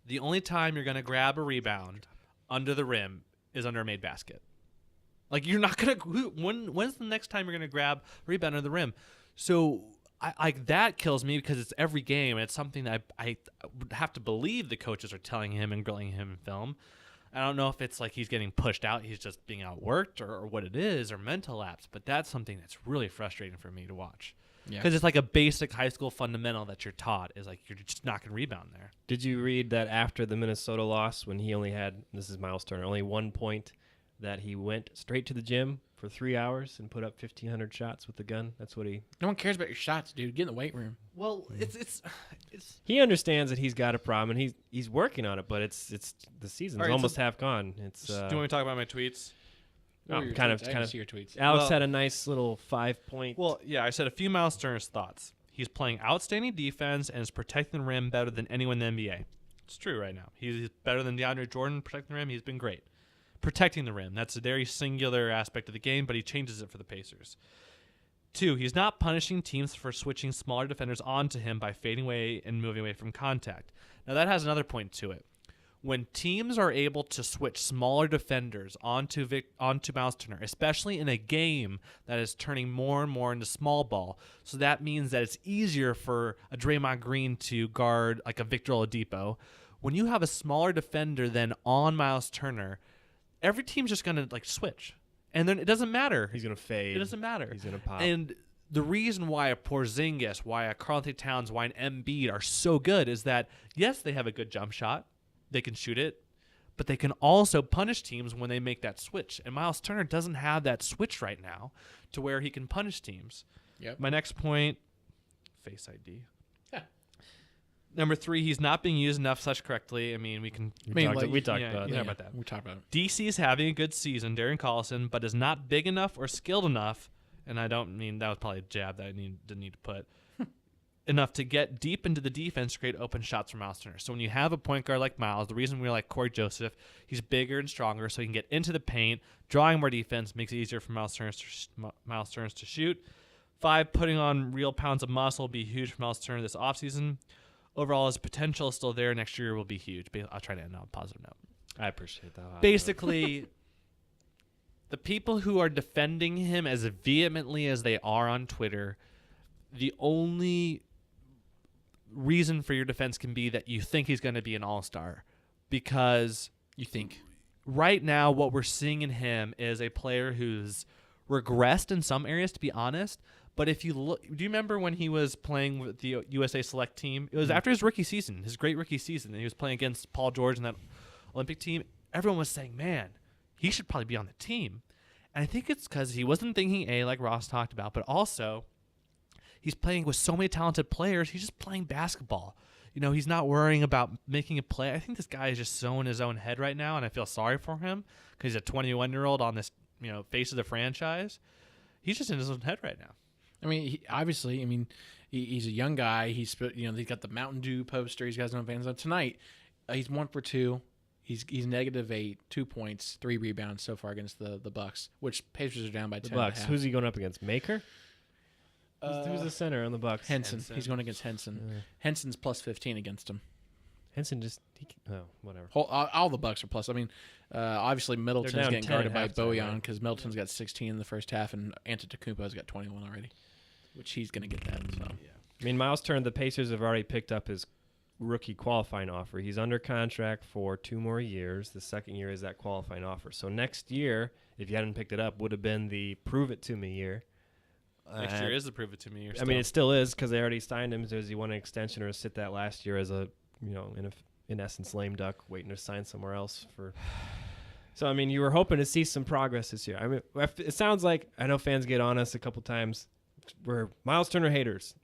the only time you're going to grab a rebound under the rim is under a made basket. Like you're not gonna. When's the next time you're gonna grab a rebound under the rim? So that kills me because it's every game and it's something that I would have to believe the coaches are telling him and grilling him in film. I don't know if it's like he's getting pushed out, he's just being outworked, or what it is, or mental lapse. But that's something that's really frustrating for me to watch. Because it's like a basic high school fundamental that you're taught is like you're just not going to rebound there. Did you read that after the Minnesota loss when he only had, this is Myles Turner, only 1 point, that he went straight to the gym for 3 hours and put up 1,500 shots with the gun. That's what he... No one cares about your shots, dude. Get in the weight room. Well, it's He understands that he's got a problem, and he's working on it, but it's the season's right, almost half gone. It's do you want me to talk about my tweets? kind of. See your tweets. Alex Well- had a nice little 5-point. Well, yeah, I said a few Myles Turner's thoughts. He's playing outstanding defense and is protecting the rim better than anyone in the NBA. It's true right now. He's better than DeAndre Jordan protecting the rim. He's been great. Protecting the rim, that's a very singular aspect of the game, but he changes it for the Pacers. 2, he's not punishing teams for switching smaller defenders onto him by fading away and moving away from contact. Now, that has another point to it. When teams are able to switch smaller defenders onto Myles Turner, especially in a game that is turning more and more into small ball, so that means that it's easier for a Draymond Green to guard like a Victor Oladipo. When you have a smaller defender than on Myles Turner, every team's just going to like switch. And then it doesn't matter. He's going to fade. It doesn't matter. He's going to pop. And the reason why a Porzingis, why a Karl-Anthony Towns, why an Embiid are so good is that, yes, they have a good jump shot. They can shoot it. But they can also punish teams when they make that switch. And Myles Turner doesn't have that switch right now to where he can punish teams. Yep. My next point, Face ID. Number 3, he's not being used enough such correctly. I mean, we can... we talked about you that. know about that. We talked about it. DC is having a good season, Darren Collison, but is not big enough or skilled enough, and I don't mean that was probably a jab that I didn't need to put, enough to get deep into the defense to create open shots for Myles Turner. So when you have a point guard like Myles, the reason we like Cory Joseph, he's bigger and stronger, so he can get into the paint, drawing more defense, makes it easier for Myles Turner to shoot. 5, putting on real pounds of muscle will be huge for Myles Turner this offseason. Overall, his potential is still there. Next year will be huge. I'll try to end on a positive note. I appreciate that. Basically, the people who are defending him as vehemently as they are on Twitter, the only reason for your defense can be that you think he's going to be an all-star. Because You think? right now what we're seeing in him is a player who's regressed in some areas, to be honest. But if you look, do you remember when he was playing with the USA Select team? It was after his rookie season, his great rookie season, and he was playing against Paul George and that Olympic team. Everyone was saying, man, he should probably be on the team. And I think it's because he wasn't thinking A, like Ross talked about, but also he's playing with so many talented players. He's just playing basketball. You know, he's not worrying about making a play. I think this guy is just so in his own head right now, and I feel sorry for him because he's a 21-year-old on this, face of the franchise. He's just in his own head right now. I mean, he's a young guy. He's got the Mountain Dew poster. He's got his own fans. Tonight, he's 1 for 2. He's -8, 2 points, 3 rebounds so far against the Bucks, which Pacers are down by 10. The Bucks. Who's he going up against? Maker? Who's the center on the Bucks? Henson. He's going against Henson. Yeah. Henson's +15 against him. Henson whatever. All the Bucks are plus. I mean, obviously Middleton's down getting 10 guarded by at halftime, Bojan right? because Middleton's got 16 in the first half and Antetokounmpo's got 21 already, which he's going to get that. So. Yeah. I mean, Myles Turner, the Pacers have already picked up his rookie qualifying offer. He's under contract for 2 more years. The second year is that qualifying offer. So next year, if you hadn't picked it up, would have been the prove it to me year. Next year is the prove it to me year. I mean, it still is because they already signed him. Does he want an extension or sit that last year as a, in essence, lame duck waiting to sign somewhere else for? So, I mean, you were hoping to see some progress this year. I mean, it sounds like, I know fans get on us a couple times. We're Myles Turner haters.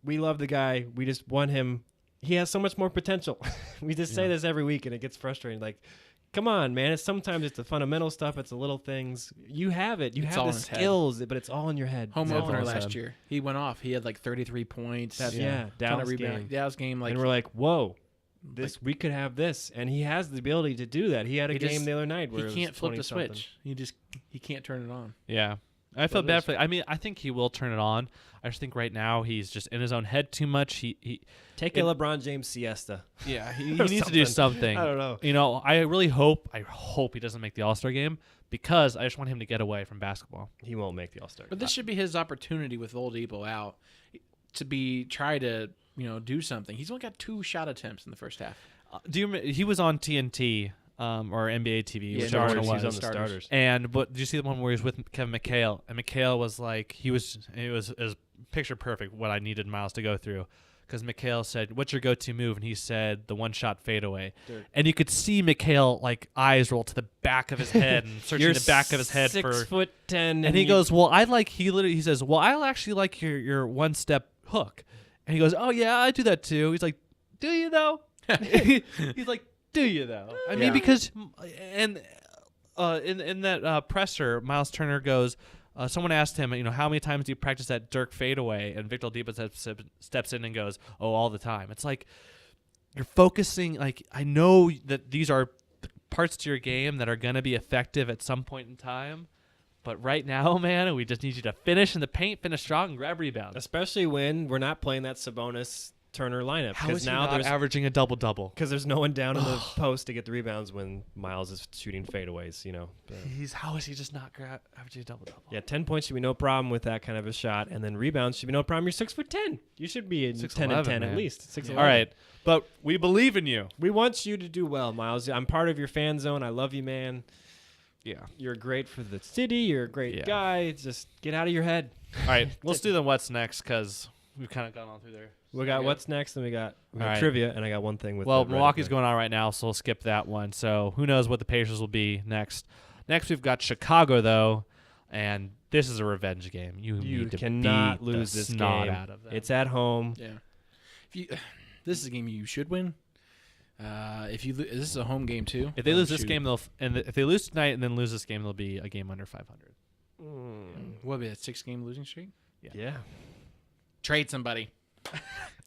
We love the guy. We just want him. He has so much more potential. We just say this every week, and it gets frustrating. Like, come on, man. Sometimes it's the fundamental stuff. It's the little things. You have it. You It's have all the in his head. skills, but it's all in your head. Home It's all opener in his last head. year, he went off. He had like 33 points. Dallas rebound. Dallas game. Like, and we're like, whoa, we could have this, and he has the ability to do that. He had a game the other night where he can't flip the 20-something. switch. He can't turn it on. Yeah. I feel bad for. I mean, I think he will turn it on. I just think right now he's just in his own head too much. He Take a LeBron James siesta. Yeah, he needs to do something. I don't know. I really hope he doesn't make the All-Star game because I just want him to get away from basketball. He won't make the All-Star. But this should be his opportunity with Oladipo out to try to do something. He's only got 2 shot attempts in the first half. He was on TNT or NBA TV? Yeah, whichever one it He's was. on the starters. And did you see the one where he was with Kevin McHale? And McHale was like, it was picture perfect what I needed Myles to go through. because Mikhail said, "What's your go-to move?" And he said, "The one-shot fadeaway." Dirk. And you could see Mikhail like eyes roll to the back of his head and searching the back of his head for. 6'10", And he goes, "Well, I like." He says, "Well, I actually like your one-step hook." And he goes, "Oh yeah, I do that too." He's like, "Do you though?" He's like, "Do you though?" I mean, because in that presser, Myles Turner goes. Someone asked him, how many times do you practice that Dirk fadeaway? And Victor Oladipo steps in and goes, "Oh, all the time." It's like you're focusing. Like, I know that these are parts to your game that are going to be effective at some point in time, but right now, man, we just need you to finish in the paint, finish strong, and grab rebounds. Especially when we're not playing that Sabonis Turner lineup. How is he now not averaging a double-double? Because there's no one down in the post to get the rebounds when Myles is shooting fadeaways, But How is he just not averaging a double-double? yeah, 10 points should be no problem with that kind of a shot, and then rebounds should be no problem. You're 6'10". You should be in 10 and 10 at least. 6'11". All right, but we believe in you. We want you to do well, Myles. I'm part of your fan zone. I love you, man. Yeah. You're great for the city. You're a great guy. Just get out of your head. All right, let's do the what's next because we've kind of gone on through there. We got what's next, and we got right. trivia, and I got one thing with. Well, Milwaukee's going on right now, so we'll skip that one. So who knows what the Pacers will be next? Next, we've got Chicago though, and this is a revenge game. You need to cannot beat lose the this snot game. out of them. It's at home. Yeah. This is a game you should win. This is a home game too. If they lose this game, if they lose tonight and then lose this game, they'll be a game under 500. What be that 6-game losing streak? Yeah. Trade somebody.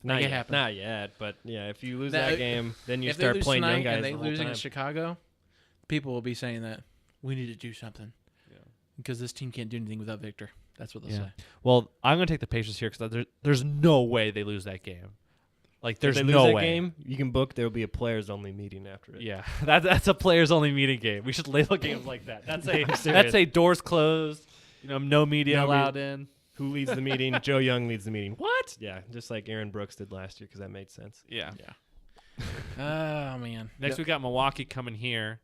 Not yet, yet. Not yet, but yeah, if you lose that game, then you start playing young guys and they the whole lose time. against Chicago, people will be saying that we need to do something. Yeah. Because this team can't do anything without Victor. That's what they'll say. Well, I'm going to take the Pacers here because there's no way they lose that game. Like, there's if they no lose that way. Game, you can book. There will be a players-only meeting after it. Yeah, that's a players-only meeting game. We should label games like that. That's a doors closed. No media allowed in. Who leads the meeting? Joe Young leads the meeting. What? Yeah, just like Aaron Brooks did last year because that made sense. Yeah. Oh, man. Next, we got Milwaukee coming here.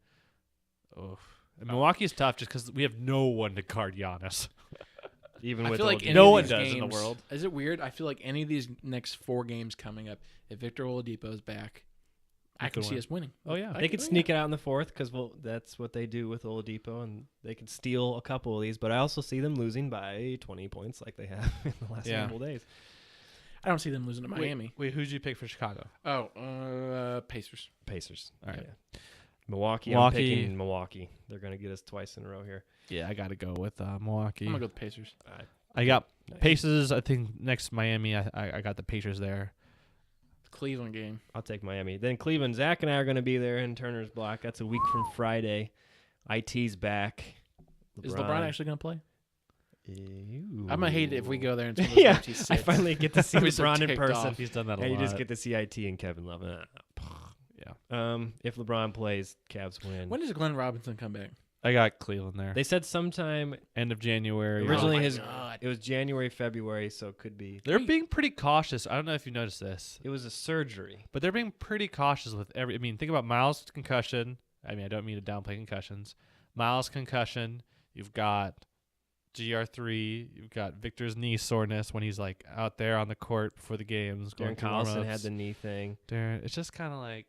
Oh, and Milwaukee's tough just because we have no one to guard Giannis. Even I with feel like no one does in the world. Is it weird? I feel like any of these next 4 games coming up, if Victor Oladipo is back, I can see us winning. Oh, yeah. They could sneak it out in the fourth because that's what they do with Oladipo, and they could steal a couple of these. But I also see them losing by 20 points like they have in the last couple days. I don't see them losing to Miami. Wait, who'd you pick for Chicago? Pacers. All right. Yeah. Milwaukee. I'm picking Milwaukee. They're going to get us twice in a row here. Yeah, I got to go with Milwaukee. I'm going to go with the Pacers. I got Pacers. I think next Miami, I got the Pacers there. Cleveland game. I'll take Miami. Then Cleveland. Zach and I are going to be there in Turner's block. That's a week from Friday. IT's back. Is LeBron actually going to play? Ew. I'm going to hate it if we go there and yeah, I finally get to see LeBron in person. He's done that a lot. And you just get to see IT and Kevin Love. Yeah. If LeBron plays, Cavs win. When does Glenn Robinson come back? I got Cleveland there. They said sometime end of January. Originally, it was January, February, so it could be. They're being pretty cautious. I don't know if you noticed this. It was a surgery, but they're being pretty cautious with every. I mean, think about Myles' concussion. I mean, I don't mean to downplay concussions. Myles' concussion. You've got GR3. You've got Victor's knee soreness when he's like out there on the court before the games. Darren Collison had the knee thing. It's just kind of like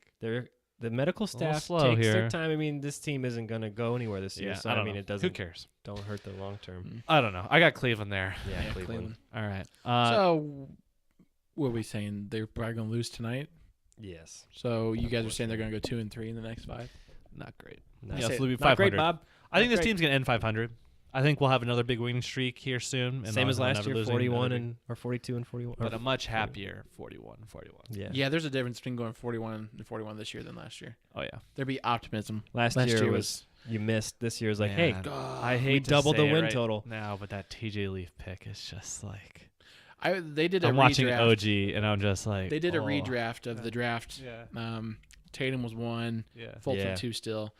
the medical staff takes their time. I mean, this team isn't going to go anywhere this year. So, I mean, it doesn't. Who cares? Don't hurt the long term. I don't know. I got Cleveland there. Yeah, Cleveland. All right. So, what are we saying? They're probably going to lose tonight? Yes. So, you guys are saying they're going to go 2-3 in the next 5? Not great. They'll be 500. Great, Bob. I think this team's going to end 500. I think we'll have another big winning streak here soon. And same as last year, 41 or 42 and 41. But a much happier 41 and 41. Yeah, there's a difference between going 41 and 41 this year than last year. Oh, yeah. There'd be optimism. Last year was you missed. This year is like, hey, I hate we doubled the win total. Now, but that TJ Leaf pick is just like. They did a I'm redraft. watching OG, and I'm just like. They did a redraft of the draft. Yeah. Tatum was 1. Yeah. Fultz was 2 still.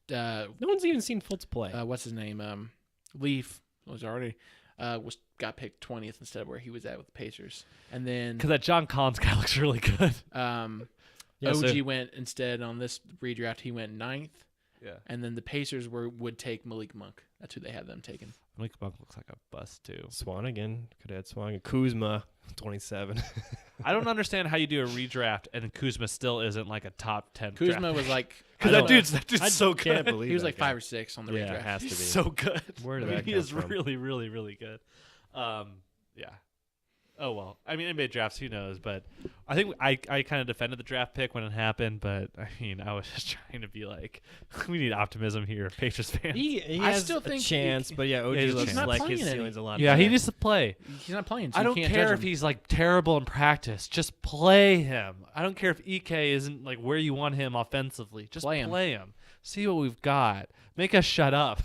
No one's even seen Fultz play. What's his name? Leaf was already got picked 20th instead of where he was at with the Pacers, and then because that John Collins guy looks really good. OG went instead on this redraft. He went 9th. Yeah, and then the Pacers would take Malik Monk. That's who they had them taken. Malik Monk looks like a bust too. Swanigan could have had Swanigan. Kuzma. 27. I don't understand how you do a redraft and Kuzma still isn't like a top 10 Kuzma draft. was like, Because that dude's so good. Can't believe he was that like guy. 5 or 6 on the Yeah, redraft. it has to be. He's so good. Where did I mean, that he come is from? really, really, really good. Yeah. Oh, well. I mean, NBA drafts, who knows? But I think I kind of defended the draft pick when it happened. But, I mean, I was just trying to be like, we need optimism here, Pacers fans. He I has still a think chance, but yeah, OG he's looks not like playing his any. ceiling's a lot yeah, better. he needs to play. He's not playing, so I you don't can't care judge if him. he's like terrible in practice. Just play him. I don't care if EK isn't like where you want him offensively. Just Play play him. him. See what we've got. Make us shut up.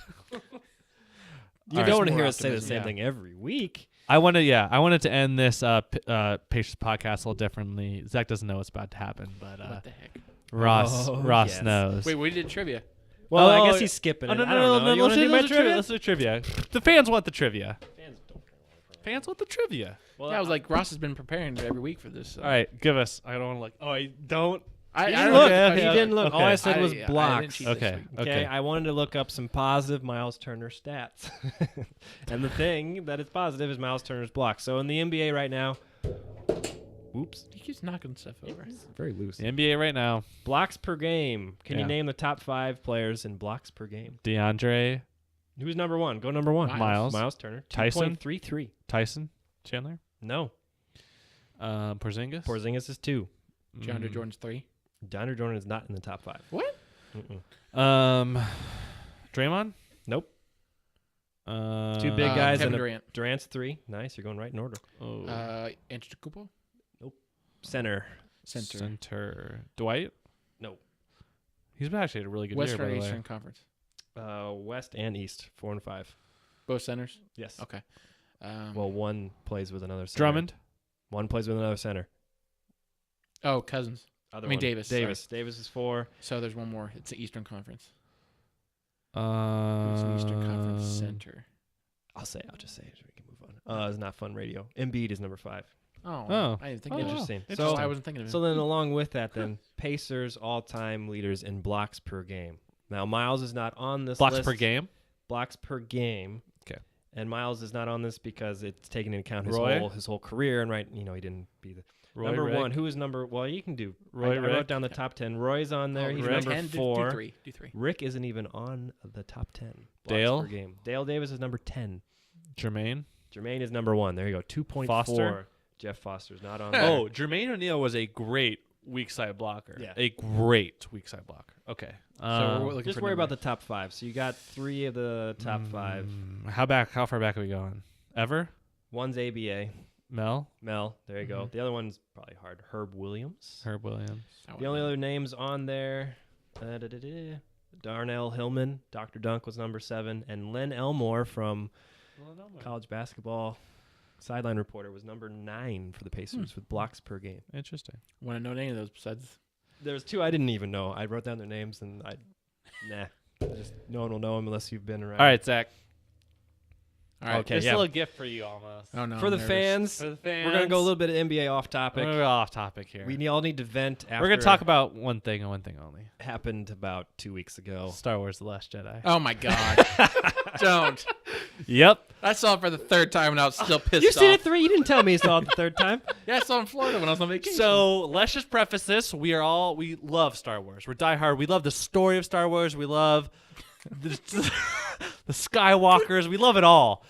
You All don't right. want to hear More us say the optimism, same yeah. thing every week. I wanted to end this Pacers podcast a little differently. Zach doesn't know what's about to happen, but What the heck? Ross yes. knows. Wait, we did trivia. Well, I Oh, guess he's skipping Oh, it. no, I don't know. You let's want to do my let's trivia? Let's do trivia. The fans want the trivia. Fans don't care. Fans want the trivia. Well, Yeah, I was like, Ross has been preparing every week for this. So. All right, give us. I don't want to like. Oh, I don't. I He don't didn't look. know. He didn't look. All Okay. I said was I didn't blocks. cheat this Okay. week. Okay, I wanted to look up some positive Myles Turner stats. And the thing that is positive is Myles Turner's blocks. So in the NBA right now, oops, He keeps knocking stuff over. it's very loose. The NBA right now. Blocks per game. Can you Yeah. name the top 5 players in blocks per game? DeAndre, Who's number 1? Go number 1. Miles. Myles Turner. Tyson? 2.33. Tyson, Chandler, No. Porzingis. Porzingis is 2. DeAndre Jordan's 3. DeAndre Jordan is not in the top 5. What? Draymond. Nope. 2 big guys Kevin and Durant. Durant's 3. Nice. You're going right in order. Oh. Antetokounmpo? Center. Center. Dwight. Nope. He's been actually had a really good Western year, by or the way. Eastern Conference? West and East. 4 and 5. Both centers? Yes. Okay. Well, one plays with another center. Drummond. One plays with another center. Oh, Cousins. Other I mean one. Davis, Davis. Davis is 4. So there's one more. It's the Eastern Conference. Uh, Who's an Eastern Conference center? I'll just say it so we can move on. It's not fun radio. Embiid is number 5. Oh. I didn't think of it. Interesting. So So, I wasn't thinking of it. so then along with that then, Pacers all-time leaders in blocks per game. Now, Miles is not on this blocks list. per game. Blocks per game. Okay. And Miles is not on this because it's taking into account his Roy? whole career, and he didn't be the Roy number Rick. 1. Who is number? Well, you can do. Roy I wrote Rick. down the top 10. Roy's on there. He's Rick. number 10, 4. Do 3. Rick isn't even on the top 10. Blocks Dale? per game. Dale Davis is number 10. Jermaine. Jermaine is number 1. There you go. 2.4. Foster? Jeff Foster's not on there. Oh, Jermaine O'Neal was a great weak side blocker. Yeah. A great weak side blocker. Okay. So we're looking Just for worry about number. the top 5. So you got 3 of the top 5. How far back are we going? Ever? One's ABA. Mel? Mel. There you go. The other one's probably hard. Herb Williams. Herb Williams. The only other names on there, Darnell Hillman, Dr. Dunk was number 7, and Len Elmore from college basketball sideline reporter was number 9 for the Pacers with blocks per game. Interesting. Want to know any of those besides? There's 2 I didn't even know. I wrote down their names and no one will know them unless you've been around. All right, Zach. All right. Okay, Just yeah. a little gift for you almost. Oh, no. For the I'm nervous. fans, For the fans. we're going to go a little bit of NBA off topic. We're gonna go off topic here. We all need to vent after We're going to talk about one thing and one thing only. happened about 2 weeks ago. Star Wars The Last Jedi. Oh, my God. Don't. Yep. I saw it for the 3rd time and I was still pissed You've off. seen it 3. You didn't tell me you saw it the 3rd time. Yeah, I saw it in Florida when I was on vacation. So let's just preface this. We love Star Wars. We're diehard. We love the story of Star Wars. We love the Skywalkers. We love it all.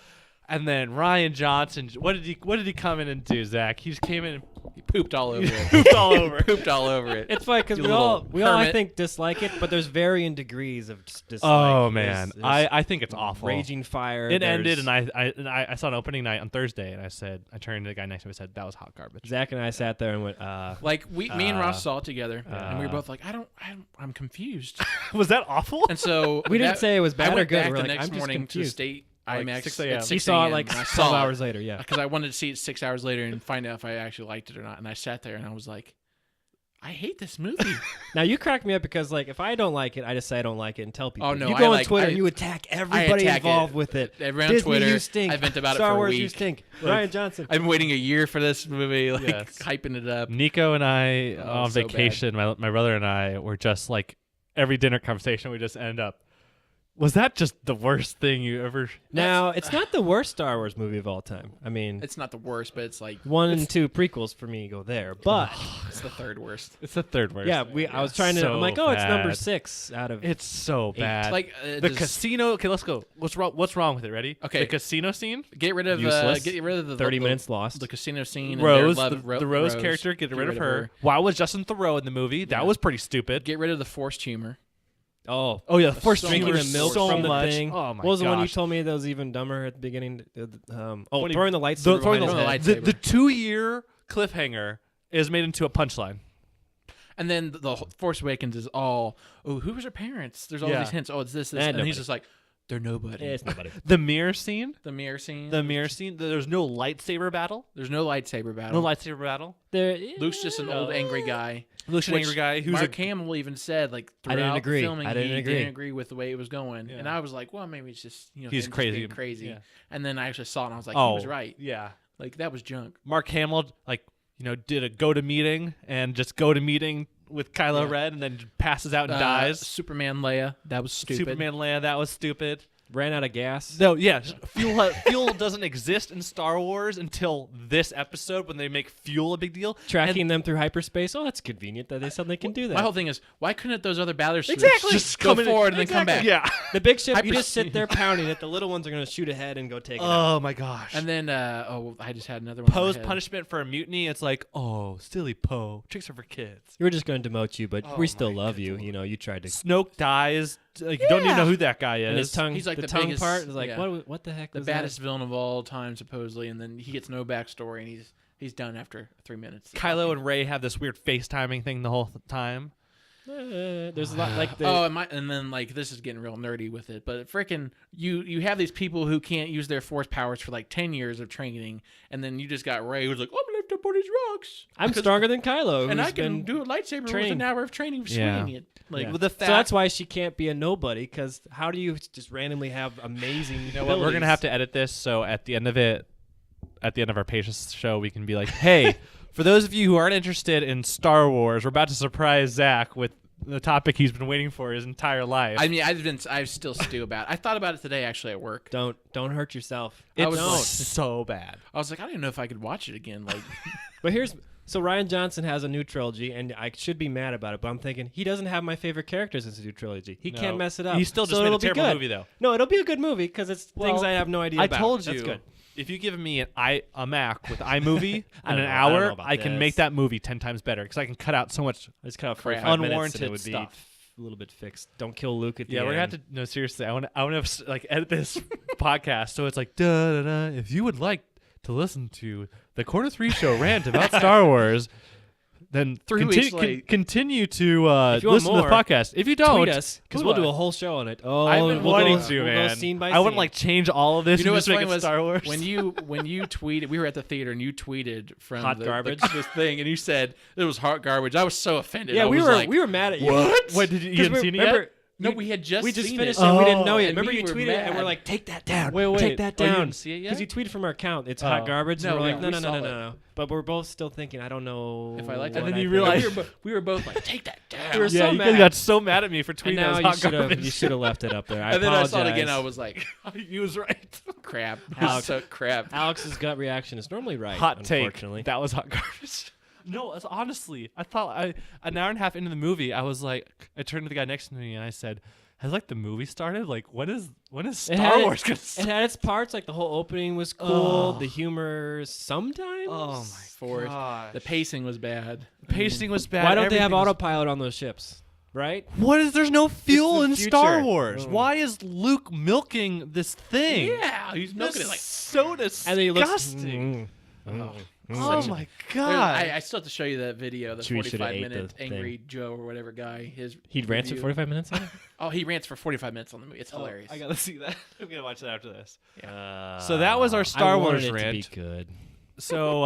And then Ryan Johnson, what did he come in and do, Zach? He just came in and he pooped all over it. pooped all over it. Pooped all over it. It's funny because You we all, little I hermit. think, dislike it, but there's varying degrees of dislike. Oh man, There's I think it's awful. raging fire. It ended, there's- and I saw an opening night on Thursday, and I turned to the guy next to me and said that was hot garbage. Zach and I sat there and went, Like me and Ross saw it together, and we were uh, both like, I'm confused. Was that awful? And so We didn't say it was bad I or went good. back We're the like, next I'm just morning to confused. State Like IMAX 6 a.m. at He 6 saw it a.m., like and I 12 saw hours later. Yeah. because I wanted to see it 6 hours later and find out if I actually liked it or not. And I sat there and I was like, I hate this movie. Now you crack me up because like if I don't like it, I just say I don't like it and tell people. Oh, no, you I go on like- Twitter I- and you attack everybody attack involved it. with it. Everyone on Disney, Twitter, you stink. I vent about Star it for Wars, a week. you stink. Ryan Johnson. I've been waiting a year for this movie, like Yes. hyping it up. Nico and I on so vacation, my brother and I were just like every dinner conversation we just end up. Was that just the worst thing you ever? Now, it's not the worst Star Wars movie of all time. I mean, It's not the worst, but it's like 1 and 2 prequels for me go there. But it's the third worst. It's the third worst. yeah, I was trying to. So I'm like, oh, it's number bad. 6 out of. It's so bad. Like the casino. Okay, let's go. What's wrong with it? Ready? Okay. The casino scene. Get rid of Useless. get rid of the 30 minutes lost. The casino scene. Rose, and the Rose character. Get rid of her. Why was Justin Theroux in the movie? That was pretty stupid. Get rid of the forced humor. Oh yeah, the first so drinking much the milk so from the much. thing. Oh my What was the one you gosh. told me that was even dumber at the beginning? When he- Throwing the lightsaber. Throwing behind the his head. lightsaber. the 2-year cliffhanger is made into a punchline. And then the Force Awakens is all, oh, who was her parents? There's all Yeah. these hints. Oh, it's this. And And nobody. he's just like, they're nobody. Yeah, it's nobody. The mirror scene. The mirror scene. There's no lightsaber battle. There's no lightsaber battle. No lightsaber battle. Luke's just an old angry guy. Luke's an Which angry guy who's Mark Hamill even said, like, I didn't throughout agree. filming, I didn't he agree. didn't agree with the way it was going. Yeah. And I was like, well, maybe it's just, He's him just crazy. being crazy. Yeah. And then I actually saw it, and I was like, Oh, he was right. Yeah. Like, that was junk. Mark Hamill, did a go to meeting and just go to meeting with Kylo Yeah. Ren and then passes out and dies. Superman Leia, that was stupid. Superman Leia, that was stupid. Ran out of gas. No, yeah, fuel doesn't exist in Star Wars until this episode when they make fuel a big deal. Tracking them through hyperspace. Oh, that's convenient that they suddenly can do that. My whole thing is, why couldn't those other battleships Exactly. just go forward and then come back? Yeah. The big ship, you Hyper- just sit there pounding it. The little ones are going to shoot ahead and go take it out. Oh my gosh. And then, I just had another one. in my Poe's head. punishment for a mutiny. It's like, oh, silly Poe. Tricks are for kids. We were just going to demote you, but Oh we still my love good you. lord. You know, you tried to. Snoke dies. Like, you don't even know who that guy is. And his tongue, He's like the the tongue biggest- part is like, yeah. what the heck The was baddest villain of all time, supposedly, and then he gets no backstory, and he's done after 3 minutes. Kylo and Rey have this weird FaceTiming thing the whole time. that? There's a lot like the. And then like this is getting real nerdy with it, but freaking you have these people who can't use their force powers for like 10 years of training, and then you just got Rey who's like, I'm left up on these rocks, I'm stronger than Kylo, and who's I can been do a lightsaber with trained. an hour of training Yeah. swinging it. Like Yeah. With the So fact, that's why she can't be a nobody. Because how do you just randomly have amazing? you know what, we're gonna have to edit this. So at the end of our Patience show, we can be like, hey, for those of you who aren't interested in Star Wars, we're about to surprise Zach with the topic he's been waiting for his entire life. I mean, I still stew about it. I thought about it today actually at work. Don't hurt yourself. it's was like- so bad. I was like, I don't even know if I could watch it again. Like, But so Ryan Johnson has a new trilogy, and I should be mad about it, but I'm thinking he doesn't have my favorite characters in his new trilogy. He No. can't mess it up. He still just so made a it'll be terrible good. movie, though. No, it'll be a good movie because it's things I have no idea I about. told That's you, good. if you give me a Mac with iMovie I in don't an know- I don't know hour, about I can this. make that movie 10 times better because I can cut out so much. I just cut out Crap. 45 minutes and Unwarranted it would be stuff. a little bit fixed. Don't kill Luke at the Yeah, end. we're gonna have to. No, seriously, I want to like edit this podcast so it's like da da da. If you would like to listen to the Quarter 3 show rant about Star Wars, then 3 weeks late. continue to If you want listen to the more, podcast. If you don't, tweet us because we'll do a whole show on it. Oh, I've been we'll wanting go, to, we'll man. Go scene by I wouldn't scene. like change all of this you know and what's just make funny it was Star Wars. when you tweeted, we were at the theater and you tweeted from Hot the garbage? this thing, and you said it was hot garbage. I was so offended. Yeah, I we was were like, we were mad at you. What? What did you 'Cause hadn't seen it remember, yet? No, we had just we just seen finished it. it. We didn't know Oh. yet. And Remember we you were tweeted it and mad. we're like, take that down. Wait. Take that Oh, you down. didn't see it yet? Because you tweeted from our account. It's Oh. hot garbage. No, and we're yeah, like, we no. saw it. No. But we're both still thinking, I don't know. If I liked it, And then what you I realized- think. we were both like, take that down. We were Yeah, so you mad. guys got so mad at me for And tweeting now those you hot garbage. should have left it up there. I And then I saw it again. apologize. I was like, He was right. crap. Alex- So crap. Alex's gut reaction is normally right. Hot take. Unfortunately, That was hot garbage. No, it's honestly, I thought an hour and a half into the movie, I was like, I turned to the guy next to me and I said, "Has like the movie started? Like, when is Star Wars gonna It start?" had its parts. Like the whole opening was cool. Ugh. The humor sometimes. Oh my Forward. god, The pacing was bad. the pacing was bad. Why don't they have everything was- autopilot on those ships? Right? What is? There's no fuel the in future. Star Wars. Oh. Why is Luke milking this thing? Yeah, he's milking it like. so disgusting. And then he looks. Oh Such a- my god. I still have to show you that video, the Chewie shoulda 45 ate minute the Angry Joe or whatever guy. He rants for review. 45 minutes on it? Oh, he rants for 45 minutes on the movie. It's hilarious. I gotta see that. I'm gonna watch that after this. Yeah. So that was our Star I Wars wanted it rant. to be good. So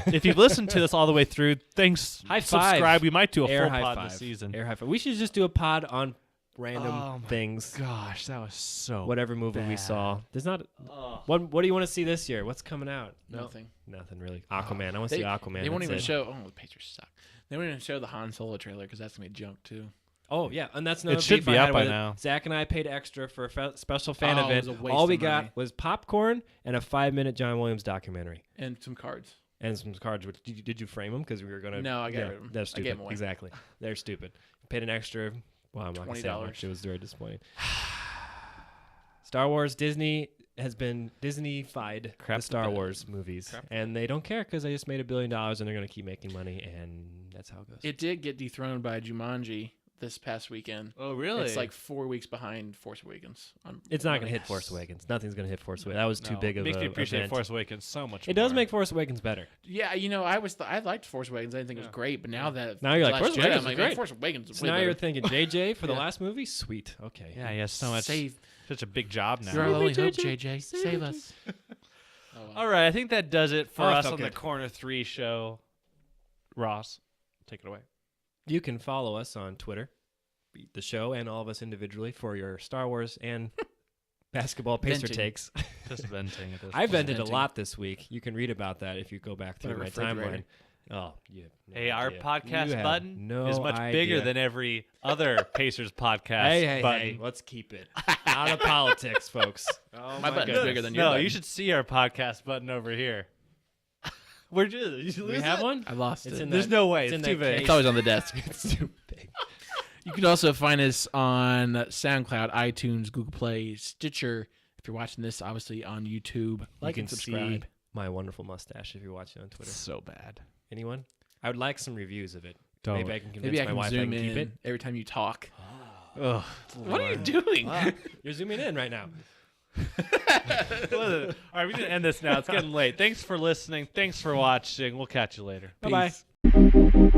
if you've listened to this all the way through, thanks. High five. Subscribe. We might do a Air full high pod five. this season. Air high five. We should just do a pod on random Oh my things. Gosh, that was so Whatever movie we bad. saw. There's not. Ugh. What do you want to see this year? What's coming out? Nothing. Nothing really. Aquaman. I want to see Aquaman. They won't That's even it. show. Oh, the Pacers suck. They won't even show the Han Solo trailer because that's gonna be junk too. Oh yeah, and that's another It should beef be I out had by with it. now. Zach and I paid extra for a special fan Oh, it event. was a waste All we of got money. was popcorn and a 5-minute John Williams documentary And some cards. and some cards. Which did you frame them? Because we were gonna. No, I got rid of 'em. They're I stupid. gave 'em away. Exactly. They're stupid. Paid an extra. Well, I'm not gonna say how much. $20. It was very disappointing. Star Wars, Disney has been Disney-fied the Star Wars movies, and they don't care because they just made $1 billion and they're going to keep making money, and that's how it goes. It did get dethroned by Jumanji this past weekend. Oh, really? It's like 4 weeks behind Force Awakens. It's not going to hit Force Awakens. Nothing's going to hit Force Awakens. That was too big of a Makes me appreciate event. Force Awakens so much It more. does make Force Awakens better. Yeah, I liked Force Awakens. I didn't think it was great, but now that Now you're like, Last Force Jedi, Awakens I'm is like, great. man, Force Awakens is So way now better. you're thinking JJ for the Yeah. last movie? Sweet. Okay. Yeah, he has so much. Such a big job now. You're our only hope, JJ. JJ. Save us. Oh, wow. All right, I think that does it for Oh, that us felt on the good. Corner 3 show. Ross, take it away. You can follow us on Twitter, the show, and all of us individually for your Star Wars and basketball Pacer Venting. takes. Just venting at this I point. vented a Venting. lot this week. You can read about that if you go back through What a my refrigerator. timeline. Oh, you have no Hey, our idea. podcast You have button no is much bigger idea. than every other Pacers podcast Hey, button. let's keep it out of politics, folks. Oh My button's goodness. bigger than your No, button. you should see our podcast button over here. Where'd you We lose have it? one? I lost It's it. in There's that- no way. it's It's in too that big. case. It's always on the desk. It's too big. You can also find us on SoundCloud, iTunes, Google Play, Stitcher. If you're watching this, obviously on YouTube, like you and can subscribe. see my wonderful mustache if you're watching on Twitter. So bad. Anyone? I would like some reviews of it. Don't. Maybe I can convince Maybe I my can wife I zoom can keep in it. every time you talk. Ugh. What are you doing? You're zooming in right now. All right, we need to end this now. It's getting late. Thanks for listening. Thanks for watching. We'll catch you later. Bye-bye. Peace.